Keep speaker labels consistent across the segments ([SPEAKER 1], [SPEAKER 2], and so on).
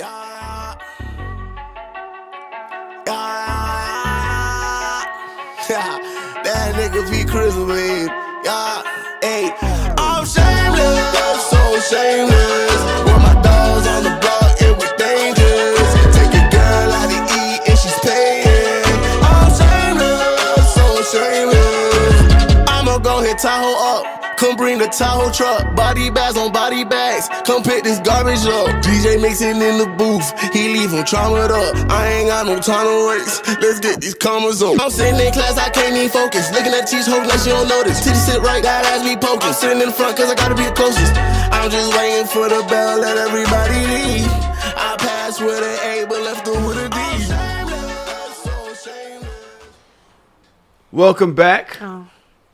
[SPEAKER 1] Yeah, yeah, that nigga be crispy. Yeah, hey, I'm shameless, so shameless. With my dogs on the block, it was dangerous. Take a girl out to eat and she's paying. I'm shameless, so shameless. I'ma go hit Tahoe up. Come bring the Tahoe truck, body bags on body bags. Come pick this garbage up. DJ mixing in the booth, he leave him traumatized up. I ain't got no time to waste. Let's get these commas on. I'm sitting in class, I can't even focus. Looking at teach, hoping that she don't notice. Titty sit right, that ass be poking. I'm sitting in the front cause I gotta be the closest. I'm just waiting for the bell, let everybody leave. I passed with an A, but left her with a D.
[SPEAKER 2] Welcome back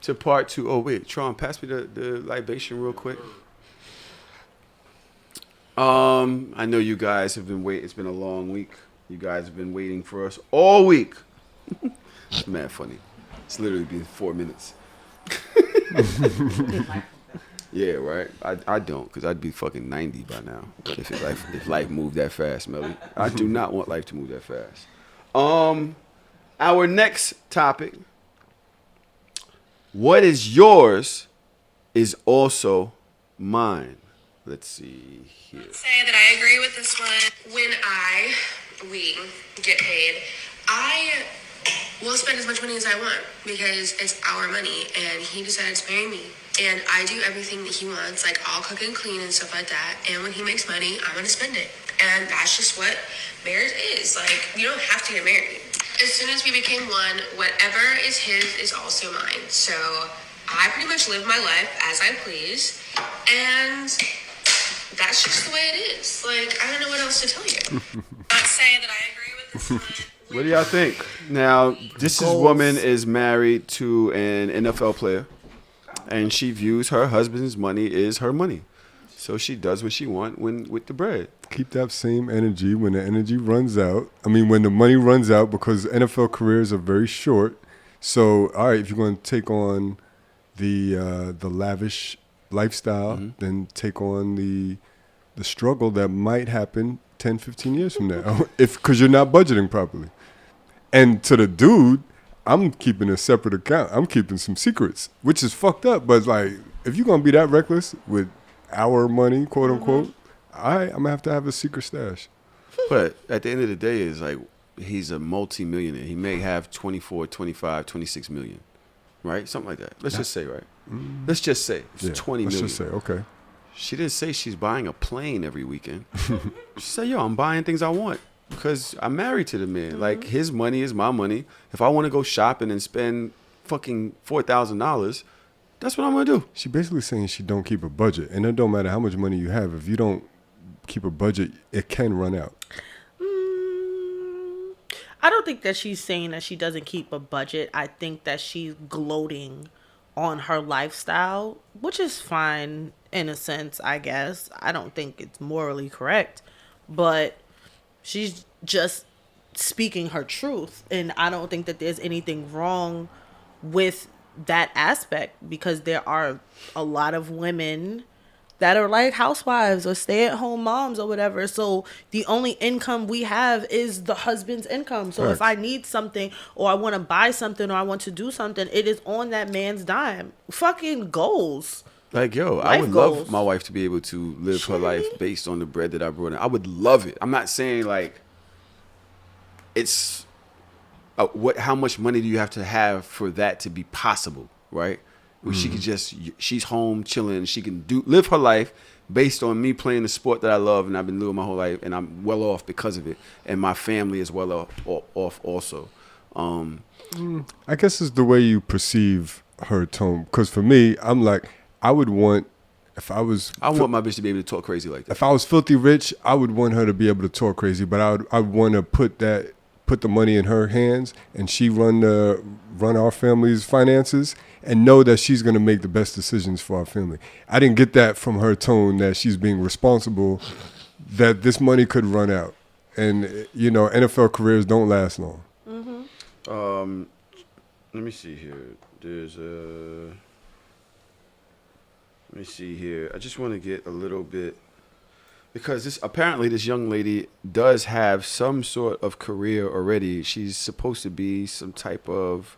[SPEAKER 2] to part 2. Oh wait, Traum, pass me the libation real quick. I know you guys have been waiting. It's been a long week. You guys have been waiting for us all week. It's mad funny. It's literally been 4 minutes. Yeah, right. I don't, because I'd be fucking 90 by now if life moved that fast, Melly. I do not want life to move that fast. Our next topic. What is yours is also mine. Let's see here.
[SPEAKER 3] Say that I agree with this one. When we get paid, I will spend as much money as I want because it's our money and he decided to marry me. And I do everything that he wants, like I'll cook and clean and stuff like that. And when he makes money, I'm gonna spend it. And that's just what marriage is. Like, you don't have to get married. As soon as we became one, whatever is his is also mine. So I pretty much live my life as I please. And that's just the way it is. Like, I don't know what else to tell you. Not say that I agree with this one.
[SPEAKER 2] What do y'all think? Now, this woman is married to an NFL player, and she views her husband's money is her money. So she does what she wants with the bread.
[SPEAKER 4] Keep that same energy when the energy runs out. I mean, when the money runs out, because NFL careers are very short. So, all right, if you're going to take on the lavish lifestyle, then take on the struggle that might happen 10, 15 years from now, because you're not budgeting properly. And to the dude, I'm keeping a separate account. I'm keeping some secrets, which is fucked up. But like, if you're gonna be that reckless with our money, quote unquote, I'm gonna have to have a secret stash.
[SPEAKER 2] But at the end of the day, it's like he's a multi-millionaire. He may have 24, 25, 26 million, right? Something like that. Let's just say, right? Let's just say it's 20 million.
[SPEAKER 4] Let's just say, okay.
[SPEAKER 2] She didn't say she's buying a plane every weekend. She said, yo, I'm buying things I want because I'm married to the man. Like, his money is my money. If I want to go shopping and spend fucking $4,000, that's what I'm going to do.
[SPEAKER 4] She basically saying she don't keep a budget. And it don't matter how much money you have. If you don't keep a budget, it can run out.
[SPEAKER 5] I don't think that she's saying that she doesn't keep a budget. I think that she's gloating on her lifestyle, which is fine in a sense, I guess. I don't think it's morally correct, but she's just speaking her truth. And I don't think that there's anything wrong with that aspect, because there are a lot of women that are like housewives or stay-at-home moms or whatever. So the only income we have is the husband's income. So if I need something or I want to buy something or I want to do something, it is on that man's dime. Fucking goals.
[SPEAKER 2] Like, yo, I would love my wife to be able to live her life based on the bread that I brought in. I would love it. I'm not saying like it's how much money do you have to have for that to be possible, right? Where she could she's home chilling. She can live her life based on me playing the sport that I love and I've been living my whole life, and I'm well off because of it. And my family is well off also.
[SPEAKER 4] I guess it's the way you perceive her tone. Because for me, I'm like, I would want, I want
[SPEAKER 2] my bitch to be able to talk crazy like that.
[SPEAKER 4] If I was filthy rich, I would want her to be able to talk crazy, but I would want to put the money in her hands and she run our family's finances and know that she's going to make the best decisions for our family. I didn't get that from her tone, that she's being responsible, that this money could run out. And, you know, NFL careers don't last long.
[SPEAKER 2] Let me see here. Let me see here. I just want to get a little bit Because apparently this young lady does have some sort of career already. She's supposed to be some type of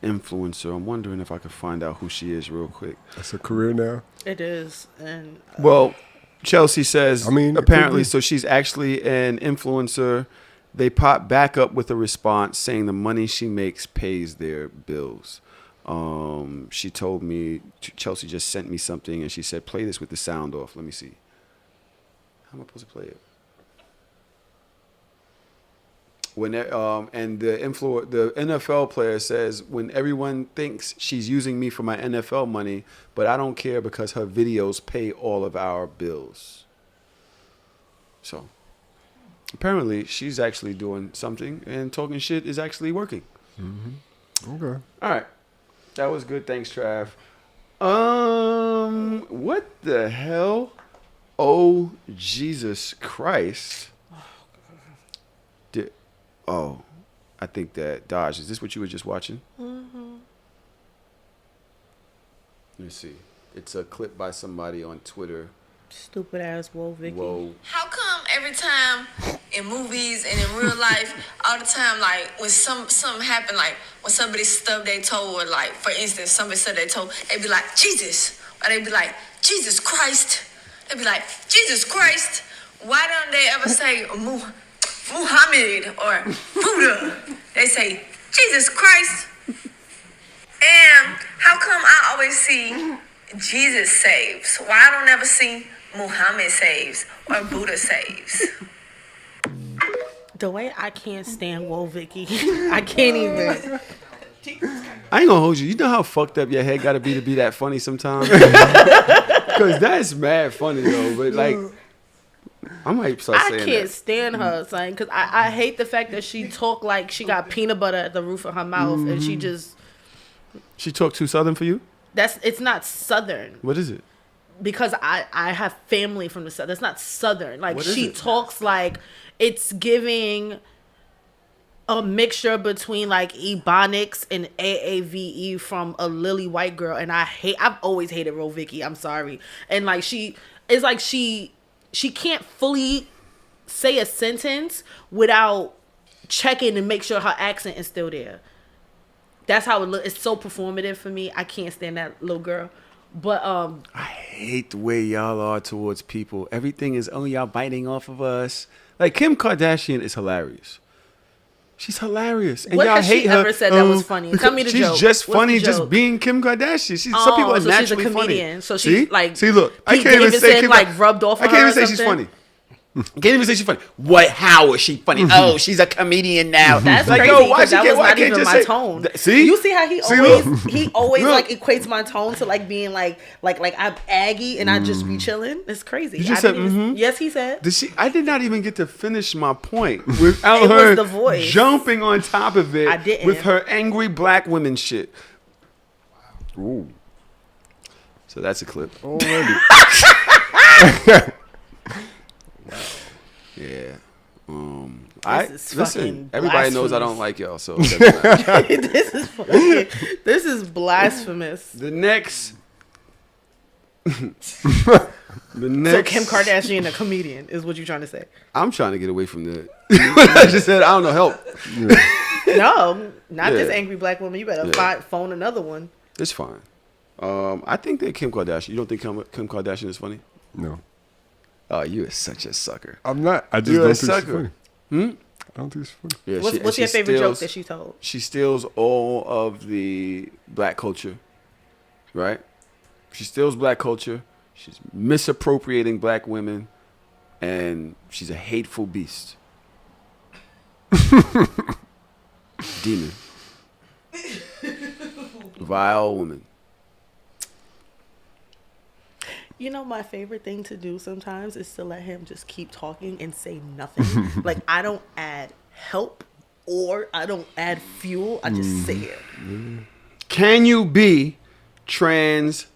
[SPEAKER 2] influencer. I'm wondering if I could find out who she is real quick.
[SPEAKER 4] That's a career now.
[SPEAKER 5] It is, and
[SPEAKER 2] Well, Chelsea says,
[SPEAKER 4] I mean,
[SPEAKER 2] apparently, so she's actually an influencer. They pop back up with a response saying the money she makes pays their bills. She told me, Chelsea just sent me something, and she said, play this with the sound off. Let me see. How am I supposed to play it? When and the NFL player says, when everyone thinks she's using me for my NFL money, but I don't care because her videos pay all of our bills. So apparently she's actually doing something, and talking shit is actually working.
[SPEAKER 4] Mm-hmm. Okay.
[SPEAKER 2] All right. That was good. Thanks, Trav. What the hell? Oh, Jesus Christ. I think that Dodge. Is this what you were just watching? Mm-hmm. Let me see. It's a clip by somebody on Twitter.
[SPEAKER 5] Stupid ass whoavicky.
[SPEAKER 2] Whoa.
[SPEAKER 3] How come every time in movies and in real life, all the time, like when something happen, like when somebody stubbed their toe, or like for instance, somebody stubbed their toe, they be like Jesus, or they be like Jesus Christ. They be like Jesus Christ. Why don't they ever say Muhammad or Buddha? They say Jesus Christ. And how come I always see Jesus saves? Why I don't ever see Muhammad saves or Buddha saves?
[SPEAKER 5] The way I can't stand whoavicky, I can't even.
[SPEAKER 2] I ain't gonna hold you. You know how fucked up your head gotta be to be that funny sometimes? Because that's mad funny though. But like, I might start saying
[SPEAKER 5] I can't
[SPEAKER 2] that.
[SPEAKER 5] stand her, son, because I hate the fact that she talk like she got peanut butter at the roof of her mouth, and she just.
[SPEAKER 2] She talk too Southern for you?
[SPEAKER 5] It's not Southern.
[SPEAKER 2] What is it?
[SPEAKER 5] Because I have family from the South. That's not Southern. Like,
[SPEAKER 2] What is
[SPEAKER 5] she
[SPEAKER 2] it?
[SPEAKER 5] talks like it's giving a mixture between like Ebonics and AAVE from a lily white girl. And I've always hated whoavicky. I'm sorry. And like it's like she can't fully say a sentence without checking and make sure her accent is still there. That's how it looks. It's so performative for me. I can't stand that little girl. But
[SPEAKER 2] I hate the way y'all are towards people. Everything is, oh, y'all biting off of us. Like, Kim Kardashian is hilarious. She's hilarious. And
[SPEAKER 5] what
[SPEAKER 2] y'all
[SPEAKER 5] has
[SPEAKER 2] hate
[SPEAKER 5] she
[SPEAKER 2] her.
[SPEAKER 5] ever said that was funny? Tell me the
[SPEAKER 2] she's
[SPEAKER 5] joke.
[SPEAKER 2] She's just
[SPEAKER 5] What's
[SPEAKER 2] funny
[SPEAKER 5] the
[SPEAKER 2] just
[SPEAKER 5] joke?
[SPEAKER 2] being Kim Kardashian. Some people are
[SPEAKER 5] so
[SPEAKER 2] naturally
[SPEAKER 5] she's a comedian.
[SPEAKER 2] funny.
[SPEAKER 5] So she's like,
[SPEAKER 2] See, look. I
[SPEAKER 5] Pete
[SPEAKER 2] can't even say
[SPEAKER 5] Davidson,
[SPEAKER 2] Kim
[SPEAKER 5] like, rubbed off on
[SPEAKER 2] I can't
[SPEAKER 5] her
[SPEAKER 2] even say
[SPEAKER 5] or
[SPEAKER 2] she's
[SPEAKER 5] something?
[SPEAKER 2] funny. I can't even say she's funny. What? How is she funny? Oh, she's a comedian now.
[SPEAKER 5] That's
[SPEAKER 2] like,
[SPEAKER 5] crazy,
[SPEAKER 2] yo, why
[SPEAKER 5] 'cause
[SPEAKER 2] she
[SPEAKER 5] that
[SPEAKER 2] can't?
[SPEAKER 5] was
[SPEAKER 2] Why
[SPEAKER 5] not
[SPEAKER 2] can't
[SPEAKER 5] even
[SPEAKER 2] just
[SPEAKER 5] my
[SPEAKER 2] say?
[SPEAKER 5] tone.
[SPEAKER 2] See?
[SPEAKER 5] You see how he always
[SPEAKER 2] look.
[SPEAKER 5] like equates my tone to like being like I'm Aggie and I just be chilling. It's crazy.
[SPEAKER 2] You just said,
[SPEAKER 5] Yes, he said.
[SPEAKER 2] I did not even get to finish my point without
[SPEAKER 5] It was
[SPEAKER 2] her
[SPEAKER 5] the voice.
[SPEAKER 2] jumping on top of it
[SPEAKER 5] I didn't.
[SPEAKER 2] with her angry black women shit.
[SPEAKER 4] Ooh.
[SPEAKER 2] So that's a clip.
[SPEAKER 4] Already.
[SPEAKER 2] Yeah.
[SPEAKER 5] This is
[SPEAKER 2] listen.
[SPEAKER 5] fucking
[SPEAKER 2] Everybody knows I
[SPEAKER 5] blasphemous.
[SPEAKER 2] don't like y'all, so it doesn't matter.
[SPEAKER 5] This is blasphemous.
[SPEAKER 2] The next.
[SPEAKER 5] So Kim Kardashian, a comedian, is what you're trying to say?
[SPEAKER 2] I'm trying to get away from the. I just said I don't know. Help.
[SPEAKER 5] No, not this
[SPEAKER 2] Yeah.
[SPEAKER 5] angry black woman. You better phone another one.
[SPEAKER 2] It's fine. I think that Kim Kardashian. You don't think Kim Kardashian is funny?
[SPEAKER 4] No.
[SPEAKER 2] Oh, you are such a sucker.
[SPEAKER 4] I'm not. I just
[SPEAKER 2] You're
[SPEAKER 4] don't
[SPEAKER 2] a
[SPEAKER 4] think it's
[SPEAKER 2] sucker.
[SPEAKER 4] funny. I don't think it's funny.
[SPEAKER 2] Yeah,
[SPEAKER 5] What's your favorite joke that she told?
[SPEAKER 2] She steals all of the black culture, right? She steals black culture. She's misappropriating black women, and she's a hateful beast. Demon. Vile woman.
[SPEAKER 5] You know, my favorite thing to do sometimes is to let him just keep talking and say nothing. Like, I don't add help or I don't add fuel. I just say it.
[SPEAKER 2] Can you be transracial?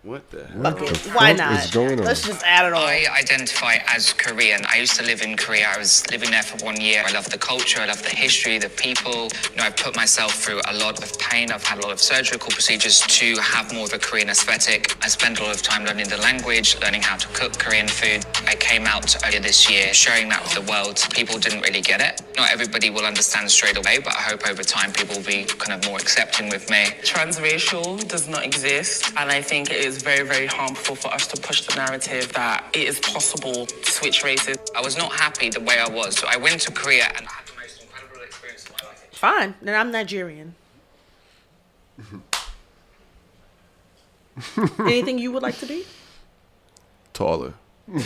[SPEAKER 2] What the hell?
[SPEAKER 5] Fuck it. Why
[SPEAKER 4] fuck
[SPEAKER 5] not?
[SPEAKER 4] is going on?
[SPEAKER 5] Let's just add it on.
[SPEAKER 6] I identify as Korean. I used to live in Korea. I was living there for 1 year. I love the culture. I love the history, the people. I put myself through a lot of pain. I've had a lot of surgical procedures to have more of a Korean aesthetic. I spent a lot of time learning the language, learning how to cook Korean food. I came out earlier this year sharing that with the world. People didn't really get it. Not everybody will understand straight away, but I hope over time people will be kind of more accepting with me.
[SPEAKER 7] Transracial does not exist, and I think it is very, very harmful for us to push the narrative that it is possible to switch races.
[SPEAKER 6] I was not happy the way I was, so I went to Korea and I had the most incredible experience of my life.
[SPEAKER 5] Fine. Then I'm Nigerian. Anything you would like to be?
[SPEAKER 2] Taller. You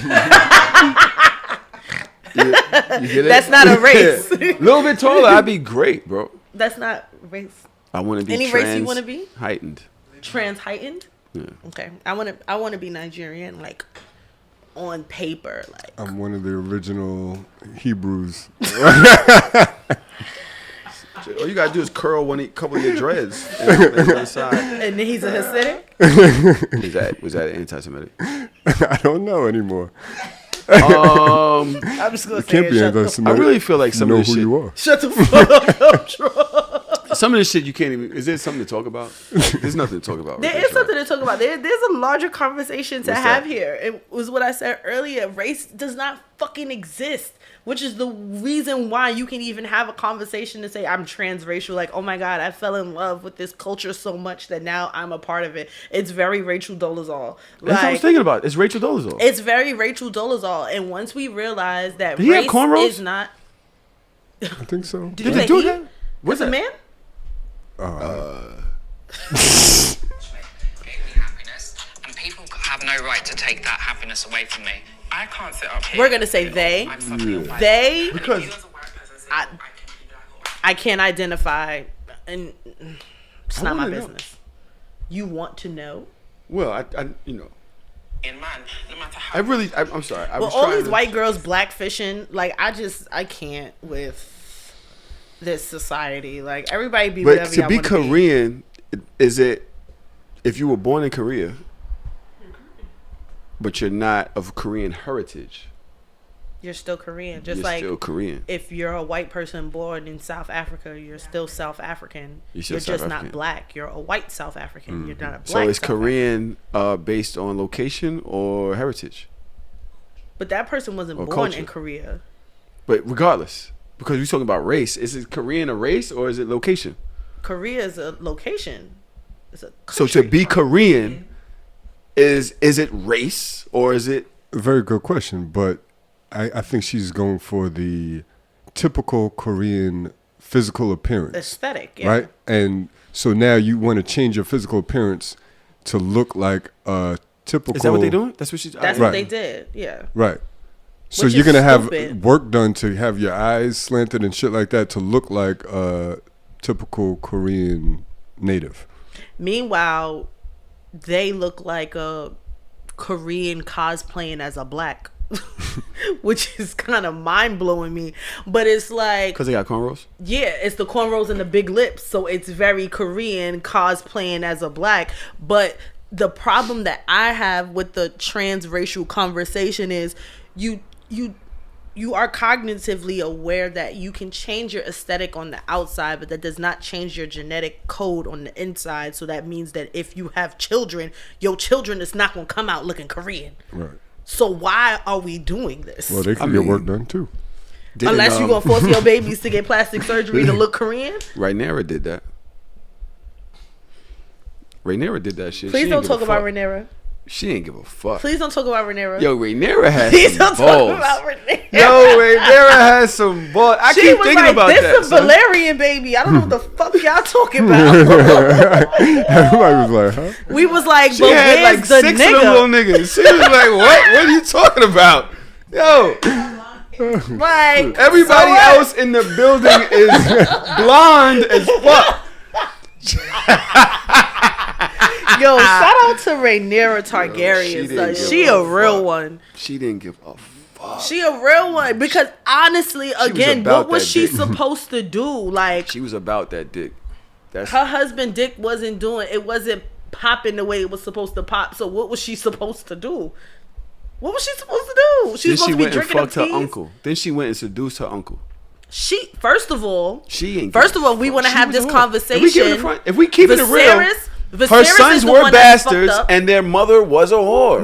[SPEAKER 2] get it?
[SPEAKER 5] That's not a race.
[SPEAKER 2] A little bit taller, I'd be great, bro.
[SPEAKER 5] That's not race.
[SPEAKER 2] I want to be
[SPEAKER 5] Any race you wanna be?
[SPEAKER 2] heightened.
[SPEAKER 5] Trans heightened?
[SPEAKER 2] Yeah.
[SPEAKER 5] Okay. I want to be Nigerian, like on paper, like.
[SPEAKER 4] I'm one of the original Hebrews.
[SPEAKER 2] All you gotta do is curl couple of your dreads and one side.
[SPEAKER 5] And then he's a Hasidic.
[SPEAKER 2] Was that anti-Semitic?
[SPEAKER 4] I don't know anymore.
[SPEAKER 2] Um,
[SPEAKER 5] I'm just gonna
[SPEAKER 4] It
[SPEAKER 5] say
[SPEAKER 4] can't
[SPEAKER 5] it.
[SPEAKER 4] be
[SPEAKER 5] Shut the,
[SPEAKER 4] anti-Semitic.
[SPEAKER 2] I really feel like some
[SPEAKER 4] You know
[SPEAKER 2] of this
[SPEAKER 4] who
[SPEAKER 2] shit.
[SPEAKER 4] you are.
[SPEAKER 5] shut the fuck up, Traum.
[SPEAKER 2] Some of this shit you can't even. Is there something to talk about? Like, there's nothing to talk about.
[SPEAKER 5] There is something to talk about. There's a larger conversation to
[SPEAKER 2] What's
[SPEAKER 5] have
[SPEAKER 2] that?
[SPEAKER 5] here. It was what I said earlier. Race does not fucking exist, which is the reason why you can even have a conversation to say I'm transracial. Like, oh my God, I fell in love with this culture so much that now I'm a part of it. It's very Rachel Dolezal.
[SPEAKER 2] That's what I was thinking about. It's Rachel Dolezal.
[SPEAKER 5] It's very Rachel Dolezal. And once we realize that
[SPEAKER 2] Did he have
[SPEAKER 5] race
[SPEAKER 2] cornrows?
[SPEAKER 5] is not.
[SPEAKER 4] I think so.
[SPEAKER 5] Did you
[SPEAKER 2] they
[SPEAKER 5] say
[SPEAKER 2] do
[SPEAKER 5] he?
[SPEAKER 2] that?
[SPEAKER 5] What's a man?
[SPEAKER 6] Make me happiness, and people have no right to take that happiness away from me.
[SPEAKER 7] I can't sit up here.
[SPEAKER 5] We're gonna say they.
[SPEAKER 7] I'm fucking a white
[SPEAKER 5] They.
[SPEAKER 7] person.
[SPEAKER 2] Because-
[SPEAKER 7] You as a white person say,
[SPEAKER 5] I-
[SPEAKER 7] I can be black or white.
[SPEAKER 5] I can't identify, and it's
[SPEAKER 2] I
[SPEAKER 5] not my
[SPEAKER 2] wanna know.
[SPEAKER 5] business. You want to know?
[SPEAKER 2] Well, I you know,
[SPEAKER 7] In man, no matter how.
[SPEAKER 2] I'm sorry. I
[SPEAKER 5] Well,
[SPEAKER 2] was
[SPEAKER 5] all
[SPEAKER 2] trying
[SPEAKER 5] these
[SPEAKER 2] to-
[SPEAKER 5] white girls blackfishing, like I can't with this society. Like everybody be
[SPEAKER 2] But
[SPEAKER 5] whatever
[SPEAKER 2] to
[SPEAKER 5] y'all
[SPEAKER 2] be
[SPEAKER 5] wanna
[SPEAKER 2] Korean, is it if you were born in Korea, but you're not of Korean heritage?
[SPEAKER 5] You're still Korean, just
[SPEAKER 2] You're
[SPEAKER 5] like
[SPEAKER 2] still Korean.
[SPEAKER 5] if you're a white person born in South Africa, you're still South African.
[SPEAKER 2] You're still
[SPEAKER 5] You're
[SPEAKER 2] South
[SPEAKER 5] just not
[SPEAKER 2] African.
[SPEAKER 5] black. You're a white South African. You're not a black.
[SPEAKER 2] So is
[SPEAKER 5] South
[SPEAKER 2] Korean based on location or heritage?
[SPEAKER 5] But that person wasn't
[SPEAKER 2] Or
[SPEAKER 5] born
[SPEAKER 2] culture.
[SPEAKER 5] in Korea.
[SPEAKER 2] But regardless, because we're talking about race, is it Korean a race or is it location?
[SPEAKER 5] Korea is a location. It's a
[SPEAKER 2] So to
[SPEAKER 5] country.
[SPEAKER 2] be Korean, is it race or is it?
[SPEAKER 4] Very good question, but I think she's going for the typical Korean physical appearance,
[SPEAKER 5] aesthetic, yeah.
[SPEAKER 4] right? And so now you want to change your physical appearance to look like a typical.
[SPEAKER 2] Is that what they're doing? That's what she's.
[SPEAKER 5] That's
[SPEAKER 4] Right.
[SPEAKER 5] what they did. Yeah.
[SPEAKER 4] Right. So
[SPEAKER 5] Which
[SPEAKER 4] you're
[SPEAKER 5] is
[SPEAKER 4] gonna have
[SPEAKER 5] stupid.
[SPEAKER 4] work done to have your eyes slanted and shit like that to look like a typical Korean native.
[SPEAKER 5] Meanwhile, they look like a Korean cosplaying as a black, which is kind of mind blowing me. But it's like,
[SPEAKER 2] Because they got cornrows.
[SPEAKER 5] yeah, it's the cornrows and the big lips, so it's very Korean cosplaying as a black. But the problem that I have with the transracial conversation is you are cognitively aware that you can change your aesthetic on the outside, but that does not change your genetic code on the inside. So that means that if you have children, your children is not going to come out looking Korean.
[SPEAKER 4] Right.
[SPEAKER 5] So why are we doing this?
[SPEAKER 4] Well, they can
[SPEAKER 2] I
[SPEAKER 4] get
[SPEAKER 2] mean-
[SPEAKER 4] work done too.
[SPEAKER 2] Didn't,
[SPEAKER 5] Unless you're going to force your babies to get plastic surgery to look Korean.
[SPEAKER 2] Rhaenyra did that. Rhaenyra did that shit.
[SPEAKER 5] Please
[SPEAKER 2] She
[SPEAKER 5] don't
[SPEAKER 2] ain't give
[SPEAKER 5] talk
[SPEAKER 2] a
[SPEAKER 5] about
[SPEAKER 2] fuck.
[SPEAKER 5] Rhaenyra.
[SPEAKER 2] She ain't give a fuck.
[SPEAKER 5] Please don't talk about Rhaenyra.
[SPEAKER 2] Yo, Rhaenyra has
[SPEAKER 5] Please
[SPEAKER 2] some
[SPEAKER 5] don't talk
[SPEAKER 2] balls.
[SPEAKER 5] about Rhaenyra.
[SPEAKER 2] Yo, Rhaenyra has some balls. I
[SPEAKER 5] She
[SPEAKER 2] keep
[SPEAKER 5] was
[SPEAKER 2] thinking
[SPEAKER 5] like,
[SPEAKER 2] about
[SPEAKER 5] this
[SPEAKER 2] that.
[SPEAKER 5] is
[SPEAKER 2] son.
[SPEAKER 5] Valerian baby. I don't know what the fuck y'all talking about.
[SPEAKER 4] Everybody was like, huh?
[SPEAKER 5] We was like,
[SPEAKER 2] She
[SPEAKER 5] but
[SPEAKER 2] had
[SPEAKER 5] where's
[SPEAKER 2] like
[SPEAKER 5] the
[SPEAKER 2] 6 of them little
[SPEAKER 5] nigga?
[SPEAKER 2] niggas. She was like, what? What are you talking about? Yo,
[SPEAKER 5] Like,
[SPEAKER 2] everybody
[SPEAKER 5] so what?
[SPEAKER 2] else in the building is blonde as fuck.
[SPEAKER 5] Yo, shout out to Rhaenyra Targaryen.
[SPEAKER 2] didn't
[SPEAKER 5] Like,
[SPEAKER 2] give
[SPEAKER 5] she
[SPEAKER 2] a
[SPEAKER 5] a real
[SPEAKER 2] fuck.
[SPEAKER 5] one.
[SPEAKER 2] She didn't give a fuck.
[SPEAKER 5] She a real one. Because honestly, again,
[SPEAKER 2] about
[SPEAKER 5] what was
[SPEAKER 2] that
[SPEAKER 5] she
[SPEAKER 2] dick.
[SPEAKER 5] supposed to do? Like,
[SPEAKER 2] She was about that dick. That's
[SPEAKER 5] her husband Dick wasn't doing it. Wasn't popping the way it was supposed to pop. So what was she supposed to do? What was she supposed to do? She was supposed to be drinking
[SPEAKER 2] fucked her
[SPEAKER 5] teas?
[SPEAKER 2] uncle. Then she went and seduced her uncle.
[SPEAKER 5] First of all, we want to
[SPEAKER 2] She
[SPEAKER 5] have
[SPEAKER 2] was
[SPEAKER 5] this
[SPEAKER 2] a whore.
[SPEAKER 5] conversation.
[SPEAKER 2] If we keep it real, her sons were bastards and their mother was a whore.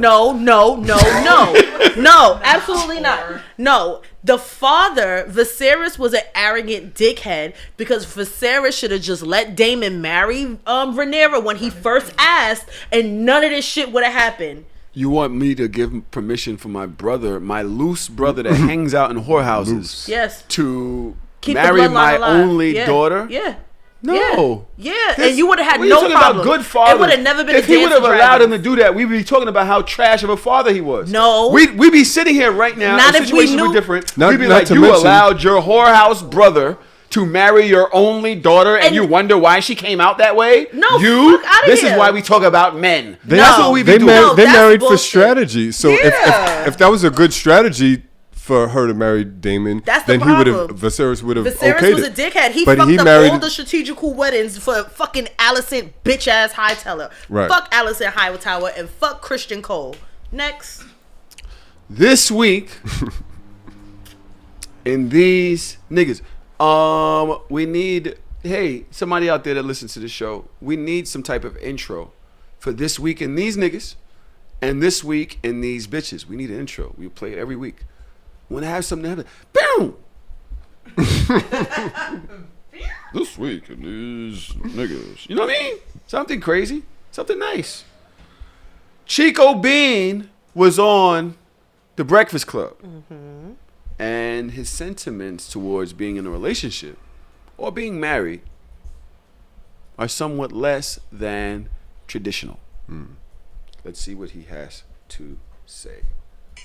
[SPEAKER 5] No, absolutely not. No, the father, Viserys, was an arrogant dickhead because Viserys should have just let Daemon marry Rhaenyra when he first asked, and none of this shit would have happened.
[SPEAKER 2] You want me to give permission for my brother, my loose brother that hangs out in whorehouses,
[SPEAKER 5] yes,
[SPEAKER 2] to
[SPEAKER 5] keep
[SPEAKER 2] marry my only
[SPEAKER 5] yeah.
[SPEAKER 2] daughter?
[SPEAKER 5] Yeah.
[SPEAKER 2] No.
[SPEAKER 5] Yeah. And you would have had no problem.
[SPEAKER 2] Good father.
[SPEAKER 5] It would have never been
[SPEAKER 2] if
[SPEAKER 5] a
[SPEAKER 2] he would have allowed
[SPEAKER 5] Dragons.
[SPEAKER 2] him to do that, we'd be talking about how trash of a father he was.
[SPEAKER 5] No.
[SPEAKER 2] We'd be sitting here right now.
[SPEAKER 5] Not
[SPEAKER 2] if
[SPEAKER 5] if we
[SPEAKER 2] situations
[SPEAKER 5] knew.
[SPEAKER 2] were different.
[SPEAKER 4] Not-
[SPEAKER 2] We'd be
[SPEAKER 4] not
[SPEAKER 2] like,
[SPEAKER 4] to
[SPEAKER 2] you
[SPEAKER 4] mention-
[SPEAKER 2] allowed your whorehouse brother to marry your only daughter, and you wonder why she came out that way?
[SPEAKER 5] No,
[SPEAKER 2] you.
[SPEAKER 5] fuck outta
[SPEAKER 2] This
[SPEAKER 5] here.
[SPEAKER 2] is why we talk about men.
[SPEAKER 4] They,
[SPEAKER 2] That's what we be
[SPEAKER 4] they
[SPEAKER 2] doing.
[SPEAKER 4] They
[SPEAKER 5] that's
[SPEAKER 4] married for
[SPEAKER 5] bullshit.
[SPEAKER 4] strategy. So
[SPEAKER 5] Yeah.
[SPEAKER 4] if that was a good strategy for her to marry Daemon,
[SPEAKER 5] That's the
[SPEAKER 4] then he would have
[SPEAKER 5] problem.
[SPEAKER 4] Viserys would have
[SPEAKER 5] Viserys
[SPEAKER 4] okayed
[SPEAKER 5] was a
[SPEAKER 4] it.
[SPEAKER 5] dickhead. He
[SPEAKER 4] But
[SPEAKER 5] fucked up
[SPEAKER 4] married-
[SPEAKER 5] all the strategical weddings for fucking Alicent bitch ass Hightower.
[SPEAKER 4] Right.
[SPEAKER 5] Fuck Alicent Hightower and fuck Christian Cole. Next.
[SPEAKER 2] This week, in these niggas, we need, hey, somebody out there that listens to the show, we need some type of intro for this week in these niggas and this week in these bitches. We need an intro. We play it every week. We want to have something to happen. Boom! This week in these niggas. You know what I mean? Something crazy. Something nice. Chico Bean was on The Breakfast Club. Mm-hmm. And his sentiments towards being in a relationship or being married are somewhat less than traditional. Let's see what he has to say.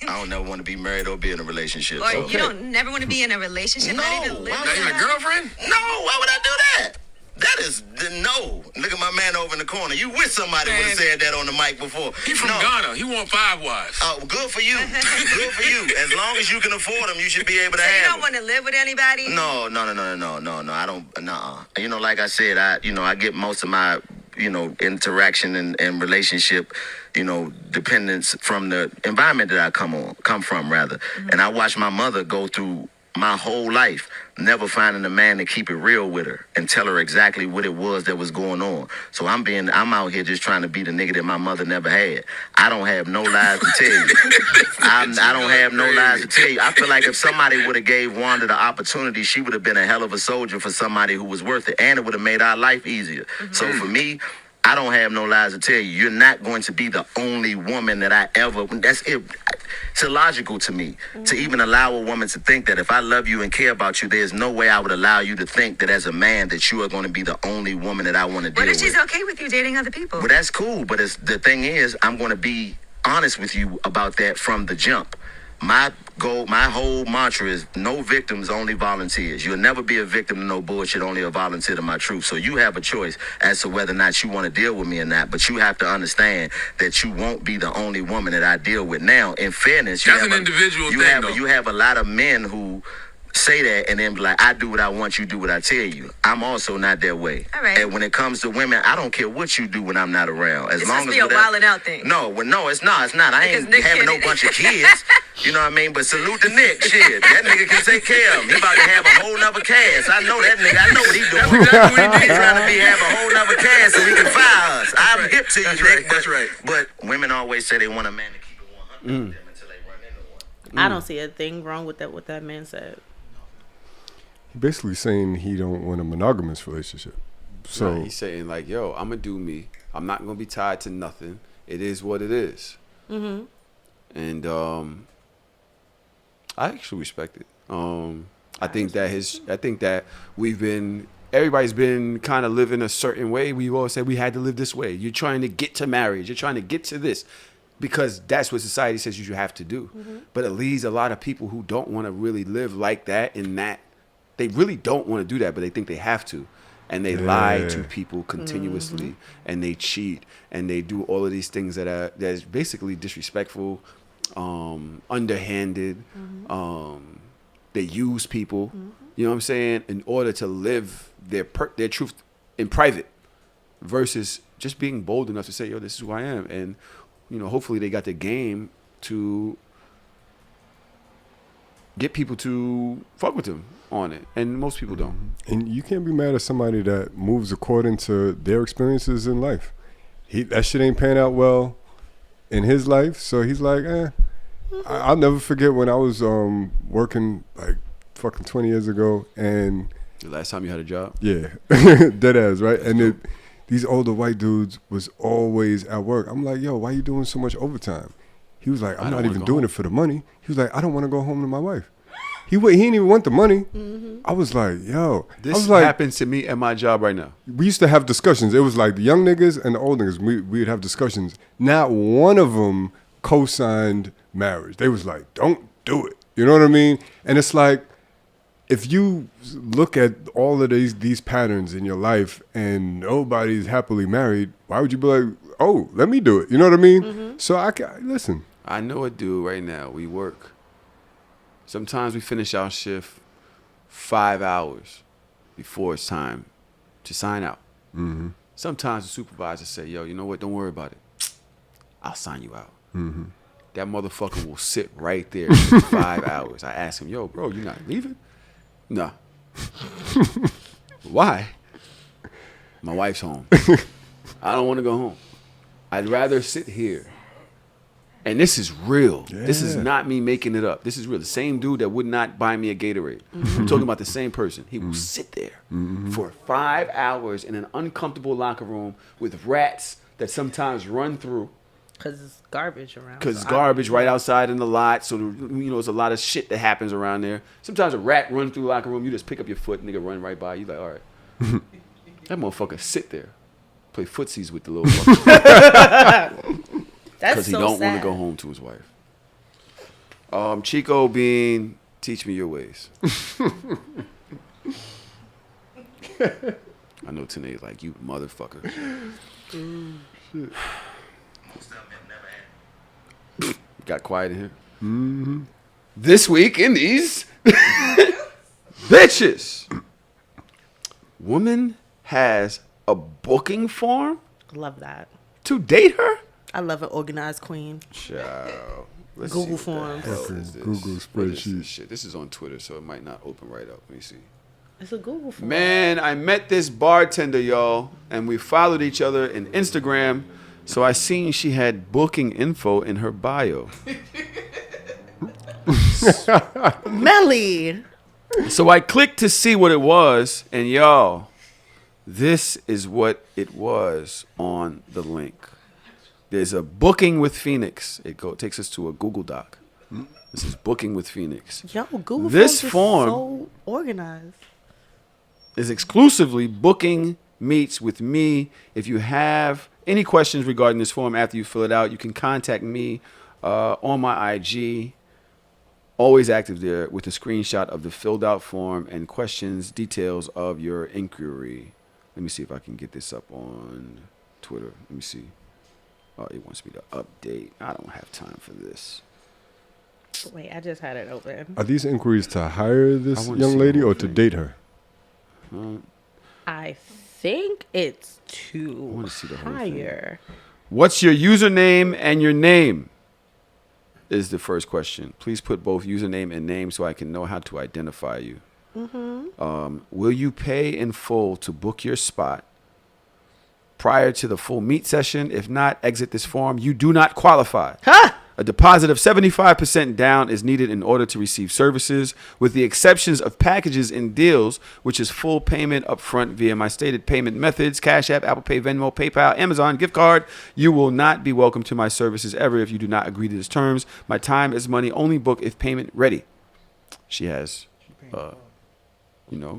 [SPEAKER 8] I don't never want to be married or be in a relationship.
[SPEAKER 9] Or
[SPEAKER 8] so.
[SPEAKER 9] you don't never want to be in a relationship,
[SPEAKER 8] No,
[SPEAKER 9] not even live
[SPEAKER 8] not
[SPEAKER 9] with
[SPEAKER 8] even a
[SPEAKER 9] somebody?
[SPEAKER 8] girlfriend? No, why would I do that? That is no. Look at my man over in the corner. You wish somebody would have said that on the mic before.
[SPEAKER 10] He from Ghana. He want 5 wives.
[SPEAKER 8] Oh, good for you. Good for you. As long as you can afford them, you should be able to
[SPEAKER 9] So you
[SPEAKER 8] have
[SPEAKER 9] don't
[SPEAKER 8] them.
[SPEAKER 9] want to live with anybody?
[SPEAKER 8] No. I don't. Nah. You know, like I said, I get most of my, interaction and relationship, dependence from the environment that I come from rather. Mm-hmm. And I watched my mother go through my whole life, never finding a man to keep it real with her and tell her exactly what it was that was going on. So I'm out here just trying to be the nigga that my mother never had. I don't have no lies to tell you. I don't have no lies to tell you. I feel like if somebody would have gave Wanda the opportunity, she would have been a hell of a soldier for somebody who was worth it, and it would have made our life easier. Mm-hmm. So for me, I don't have no lies to tell you. You're not going to be the only woman that I ever. That's it. It's illogical to me to even allow a woman to think that if I love you and care about you, there's no way I would allow you to think that as a man that you are going to be the only woman that I want to deal
[SPEAKER 9] What
[SPEAKER 8] with.
[SPEAKER 9] if she's okay with you dating other people?
[SPEAKER 8] Well, that's cool, but the thing is, I'm going to be honest with you about that from the jump. My goal, my whole mantra is no victims, only volunteers. You'll never be a victim to no bullshit, only a volunteer to my truth. So you have a choice as to whether or not you want to deal with me or not. But you have to understand that you won't be the only woman that I deal with. Now, in fairness,
[SPEAKER 10] That's an individual thing, though.
[SPEAKER 8] You have a lot of men who say that and then be like, I do what I want, you do what I tell you. I'm also not that way.
[SPEAKER 9] All right.
[SPEAKER 8] And when it comes to women, I don't care what you do when I'm not around. As
[SPEAKER 9] This
[SPEAKER 8] long
[SPEAKER 9] must
[SPEAKER 8] as
[SPEAKER 9] be a wildin' out thing.
[SPEAKER 8] No, it's not. I
[SPEAKER 9] Because
[SPEAKER 8] ain't
[SPEAKER 9] Nick
[SPEAKER 8] having no
[SPEAKER 9] Kennedy-
[SPEAKER 8] bunch of kids. You know what I mean? But salute to Nick. Shit, that nigga can take care of him. He about to have a whole nother cast. I know that nigga. I know what he doing. He's trying to have a whole nother cast so he can fire us. I'm hip to you, Nick.
[SPEAKER 10] That's right.
[SPEAKER 8] But women always say they want a man to keep it 100 with them until they run into one.
[SPEAKER 5] I don't see a thing wrong with that. What that man said.
[SPEAKER 4] Basically saying he don't want a monogamous relationship. So
[SPEAKER 2] He's saying like, yo, I'm gonna do me. I'm not gonna be tied to nothing. It is what it is. Mm-hmm. And I actually respect it. I think that everybody's been kind of living a certain way. We all said we had to live this way. You're trying to get to marriage. You're trying to get to this because that's what society says you have to do. Mm-hmm. But it leaves a lot of people who don't want to really live like that in that. They really don't want to do that, but they think they have to. And they lie to people continuously, and they cheat, and they do all of these things that's basically disrespectful, underhanded. They use people, you know what I'm saying, in order to live their truth in private. versus just being bold enough to say, yo, this is who I am. And, hopefully they got the game to get people to fuck with them on it. And most people don't.
[SPEAKER 4] And you can't be mad at somebody that moves according to their experiences in life. That shit ain't pan out well in his life. So he's like, I'll never forget when I was working like fucking 20 years ago. And
[SPEAKER 2] the last time you had a job?
[SPEAKER 4] Yeah. Dead ass, right? And these older white dudes was always at work. I'm like, yo, why you doing so much overtime? He was like, I'm not even doing it for the money. He was like, I don't want to go home to my wife. He didn't even want the money. Mm-hmm. I was like, yo.
[SPEAKER 2] This happens to me at my job right now.
[SPEAKER 4] We used to have discussions. It was like the young niggas and the old niggas. We'd have discussions. Not one of them co-signed marriage. They was like, don't do it. You know what I mean? And it's like, if you look at all of these patterns in your life and nobody's happily married, why would you be like, oh, let me do it? You know what I mean? Mm-hmm. So listen.
[SPEAKER 2] I know a dude right now. We work. Sometimes we finish our shift 5 hours before it's time to sign out. Mm-hmm. Sometimes the supervisor say, yo, you know what? Don't worry about it. I'll sign you out. Mm-hmm. That motherfucker will sit right there for 5 hours. I ask him, yo, bro, you not leaving? No. Why? My wife's home. I don't want to go home. I'd rather sit here. And this is real. Yeah. This is not me making it up. This is real. The same dude that would not buy me a Gatorade. Mm-hmm. I'm talking about the same person. He will sit there for 5 hours in an uncomfortable locker room with rats that sometimes run through.
[SPEAKER 5] Because it's garbage around.
[SPEAKER 2] Because it's garbage right outside in the lot. So, there's a lot of shit that happens around there. Sometimes a rat runs through the locker room. You just pick up your foot, nigga run right by. You like, all right. That motherfucker sit there. Play footsies with the little fucker. Because he don't want to go home to his wife. Chico Bean, teach me your ways. I know Tanae's like, you motherfucker. Shit. Got quiet in here. Mm-hmm. This week in these bitches. Woman has a booking form.
[SPEAKER 5] Love that.
[SPEAKER 2] To date her?
[SPEAKER 5] I love an organized queen.
[SPEAKER 2] Ciao.
[SPEAKER 5] Google Forms.
[SPEAKER 4] Google spreadsheet.
[SPEAKER 2] Shit. This is on Twitter, so it might not open right up. Let me see.
[SPEAKER 5] It's a Google Form.
[SPEAKER 2] Man, I met this bartender, y'all, and we followed each other in Instagram. So I seen she had booking info in her bio.
[SPEAKER 5] Melly.
[SPEAKER 2] So I clicked to see what it was, and y'all, this is what it was on the link. There's a booking with Phoenix. It takes us to a Google Doc. This is booking with Phoenix.
[SPEAKER 5] Yo, Google
[SPEAKER 2] this
[SPEAKER 5] form is so organized.
[SPEAKER 2] Is exclusively booking meets with me. If you have any questions regarding this form after you fill it out, you can contact me on my IG. Always active there with a screenshot of the filled out form and questions, details of your inquiry. Let me see if I can get this up on Twitter. Let me see. Oh, it wants me to update. I don't have time for this.
[SPEAKER 5] Wait, I just had it open.
[SPEAKER 4] Are these inquiries to hire this young lady or to date her?
[SPEAKER 5] I think it's to hire.
[SPEAKER 2] What's your username and your name? Is the first question. Please put both username and name so I can know how to identify you. Mm-hmm. Will you pay in full to book your spot prior to the full meet session? If not, exit this form. You do not qualify.
[SPEAKER 5] Huh?
[SPEAKER 2] A deposit of 75% down is needed in order to receive services, with the exceptions of packages and deals, which is full payment up front via my stated payment methods: Cash App, Apple Pay, Venmo, PayPal, Amazon, gift card. You will not be welcome to my services ever if you do not agree to these terms. My time is money. Only book if payment ready. She has,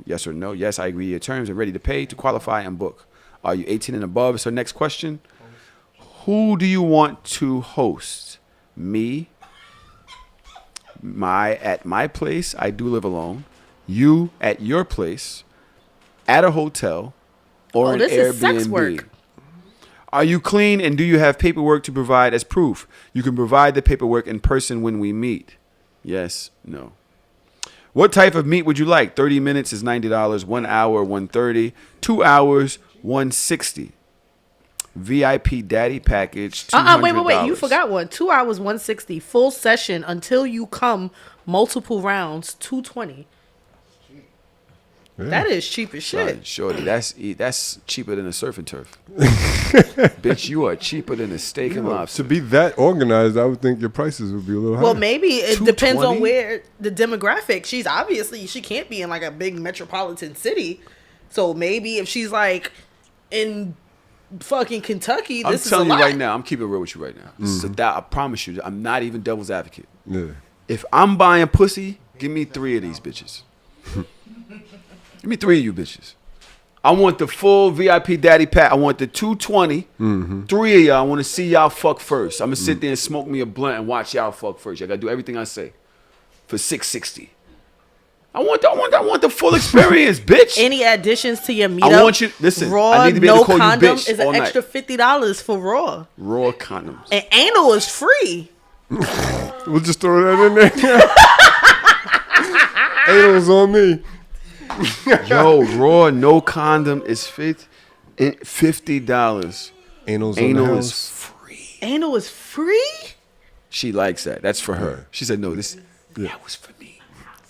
[SPEAKER 2] yes or no. Yes, I agree to your terms and ready to pay to qualify and book. Are you 18 and above? Is her next question. Who do you want to host? Me, at my place. I do live alone. You at your place, at a hotel, or an
[SPEAKER 5] this
[SPEAKER 2] Airbnb.
[SPEAKER 5] Is sex work.
[SPEAKER 2] Are you clean and do you have paperwork to provide as proof? You can provide the paperwork in person when we meet. Yes, no. What type of meet would you like? 30 minutes is $90. 1 hour, $130. 2 hours, $160. VIP daddy package. $200.
[SPEAKER 5] Wait. You forgot one. 2 hours, 160. Full session until you come. Multiple rounds, 220.
[SPEAKER 4] Yeah.
[SPEAKER 5] That is cheap as shit.
[SPEAKER 2] Shorty, that's cheaper than a surf and turf. Bitch, you are cheaper than a steak and lobster.
[SPEAKER 4] To be that organized, I would think your prices would be a little higher.
[SPEAKER 5] Well, maybe it depends on
[SPEAKER 2] 220?
[SPEAKER 5] where the demographic. She can't be in like a big metropolitan city. So maybe if she's like in fucking Kentucky,
[SPEAKER 2] I'm
[SPEAKER 5] this is a
[SPEAKER 2] telling you
[SPEAKER 5] lot.
[SPEAKER 2] right now, I'm keeping it real with you right now. This is I promise you, I'm not even devil's advocate.
[SPEAKER 4] Yeah.
[SPEAKER 2] If I'm buying pussy, give me 3 of these bitches. Give me 3 of you bitches. I want the full VIP daddy pack. I want the 220. 3 of y'all. I want to see y'all fuck first. I'm gonna sit there and smoke me a blunt and watch y'all fuck first. Y'all gotta do everything I say for $660. I want the full experience, bitch.
[SPEAKER 5] Any additions to your meetup?
[SPEAKER 2] I want you. Listen,
[SPEAKER 5] Raw,
[SPEAKER 2] I need to be able
[SPEAKER 5] no
[SPEAKER 2] to call
[SPEAKER 5] condom
[SPEAKER 2] you bitch
[SPEAKER 5] is
[SPEAKER 2] all
[SPEAKER 5] an extra
[SPEAKER 2] night.
[SPEAKER 5] $50 for raw.
[SPEAKER 2] Raw condoms.
[SPEAKER 5] And anal is free.
[SPEAKER 4] We'll just throw that in there. Anal's on me.
[SPEAKER 2] Yo, raw, no condom is $50.
[SPEAKER 4] Anal's on the
[SPEAKER 2] Anal
[SPEAKER 4] house.
[SPEAKER 2] is free.
[SPEAKER 5] Anal is free?
[SPEAKER 2] She likes that. That's for her. She said, no, that was for me.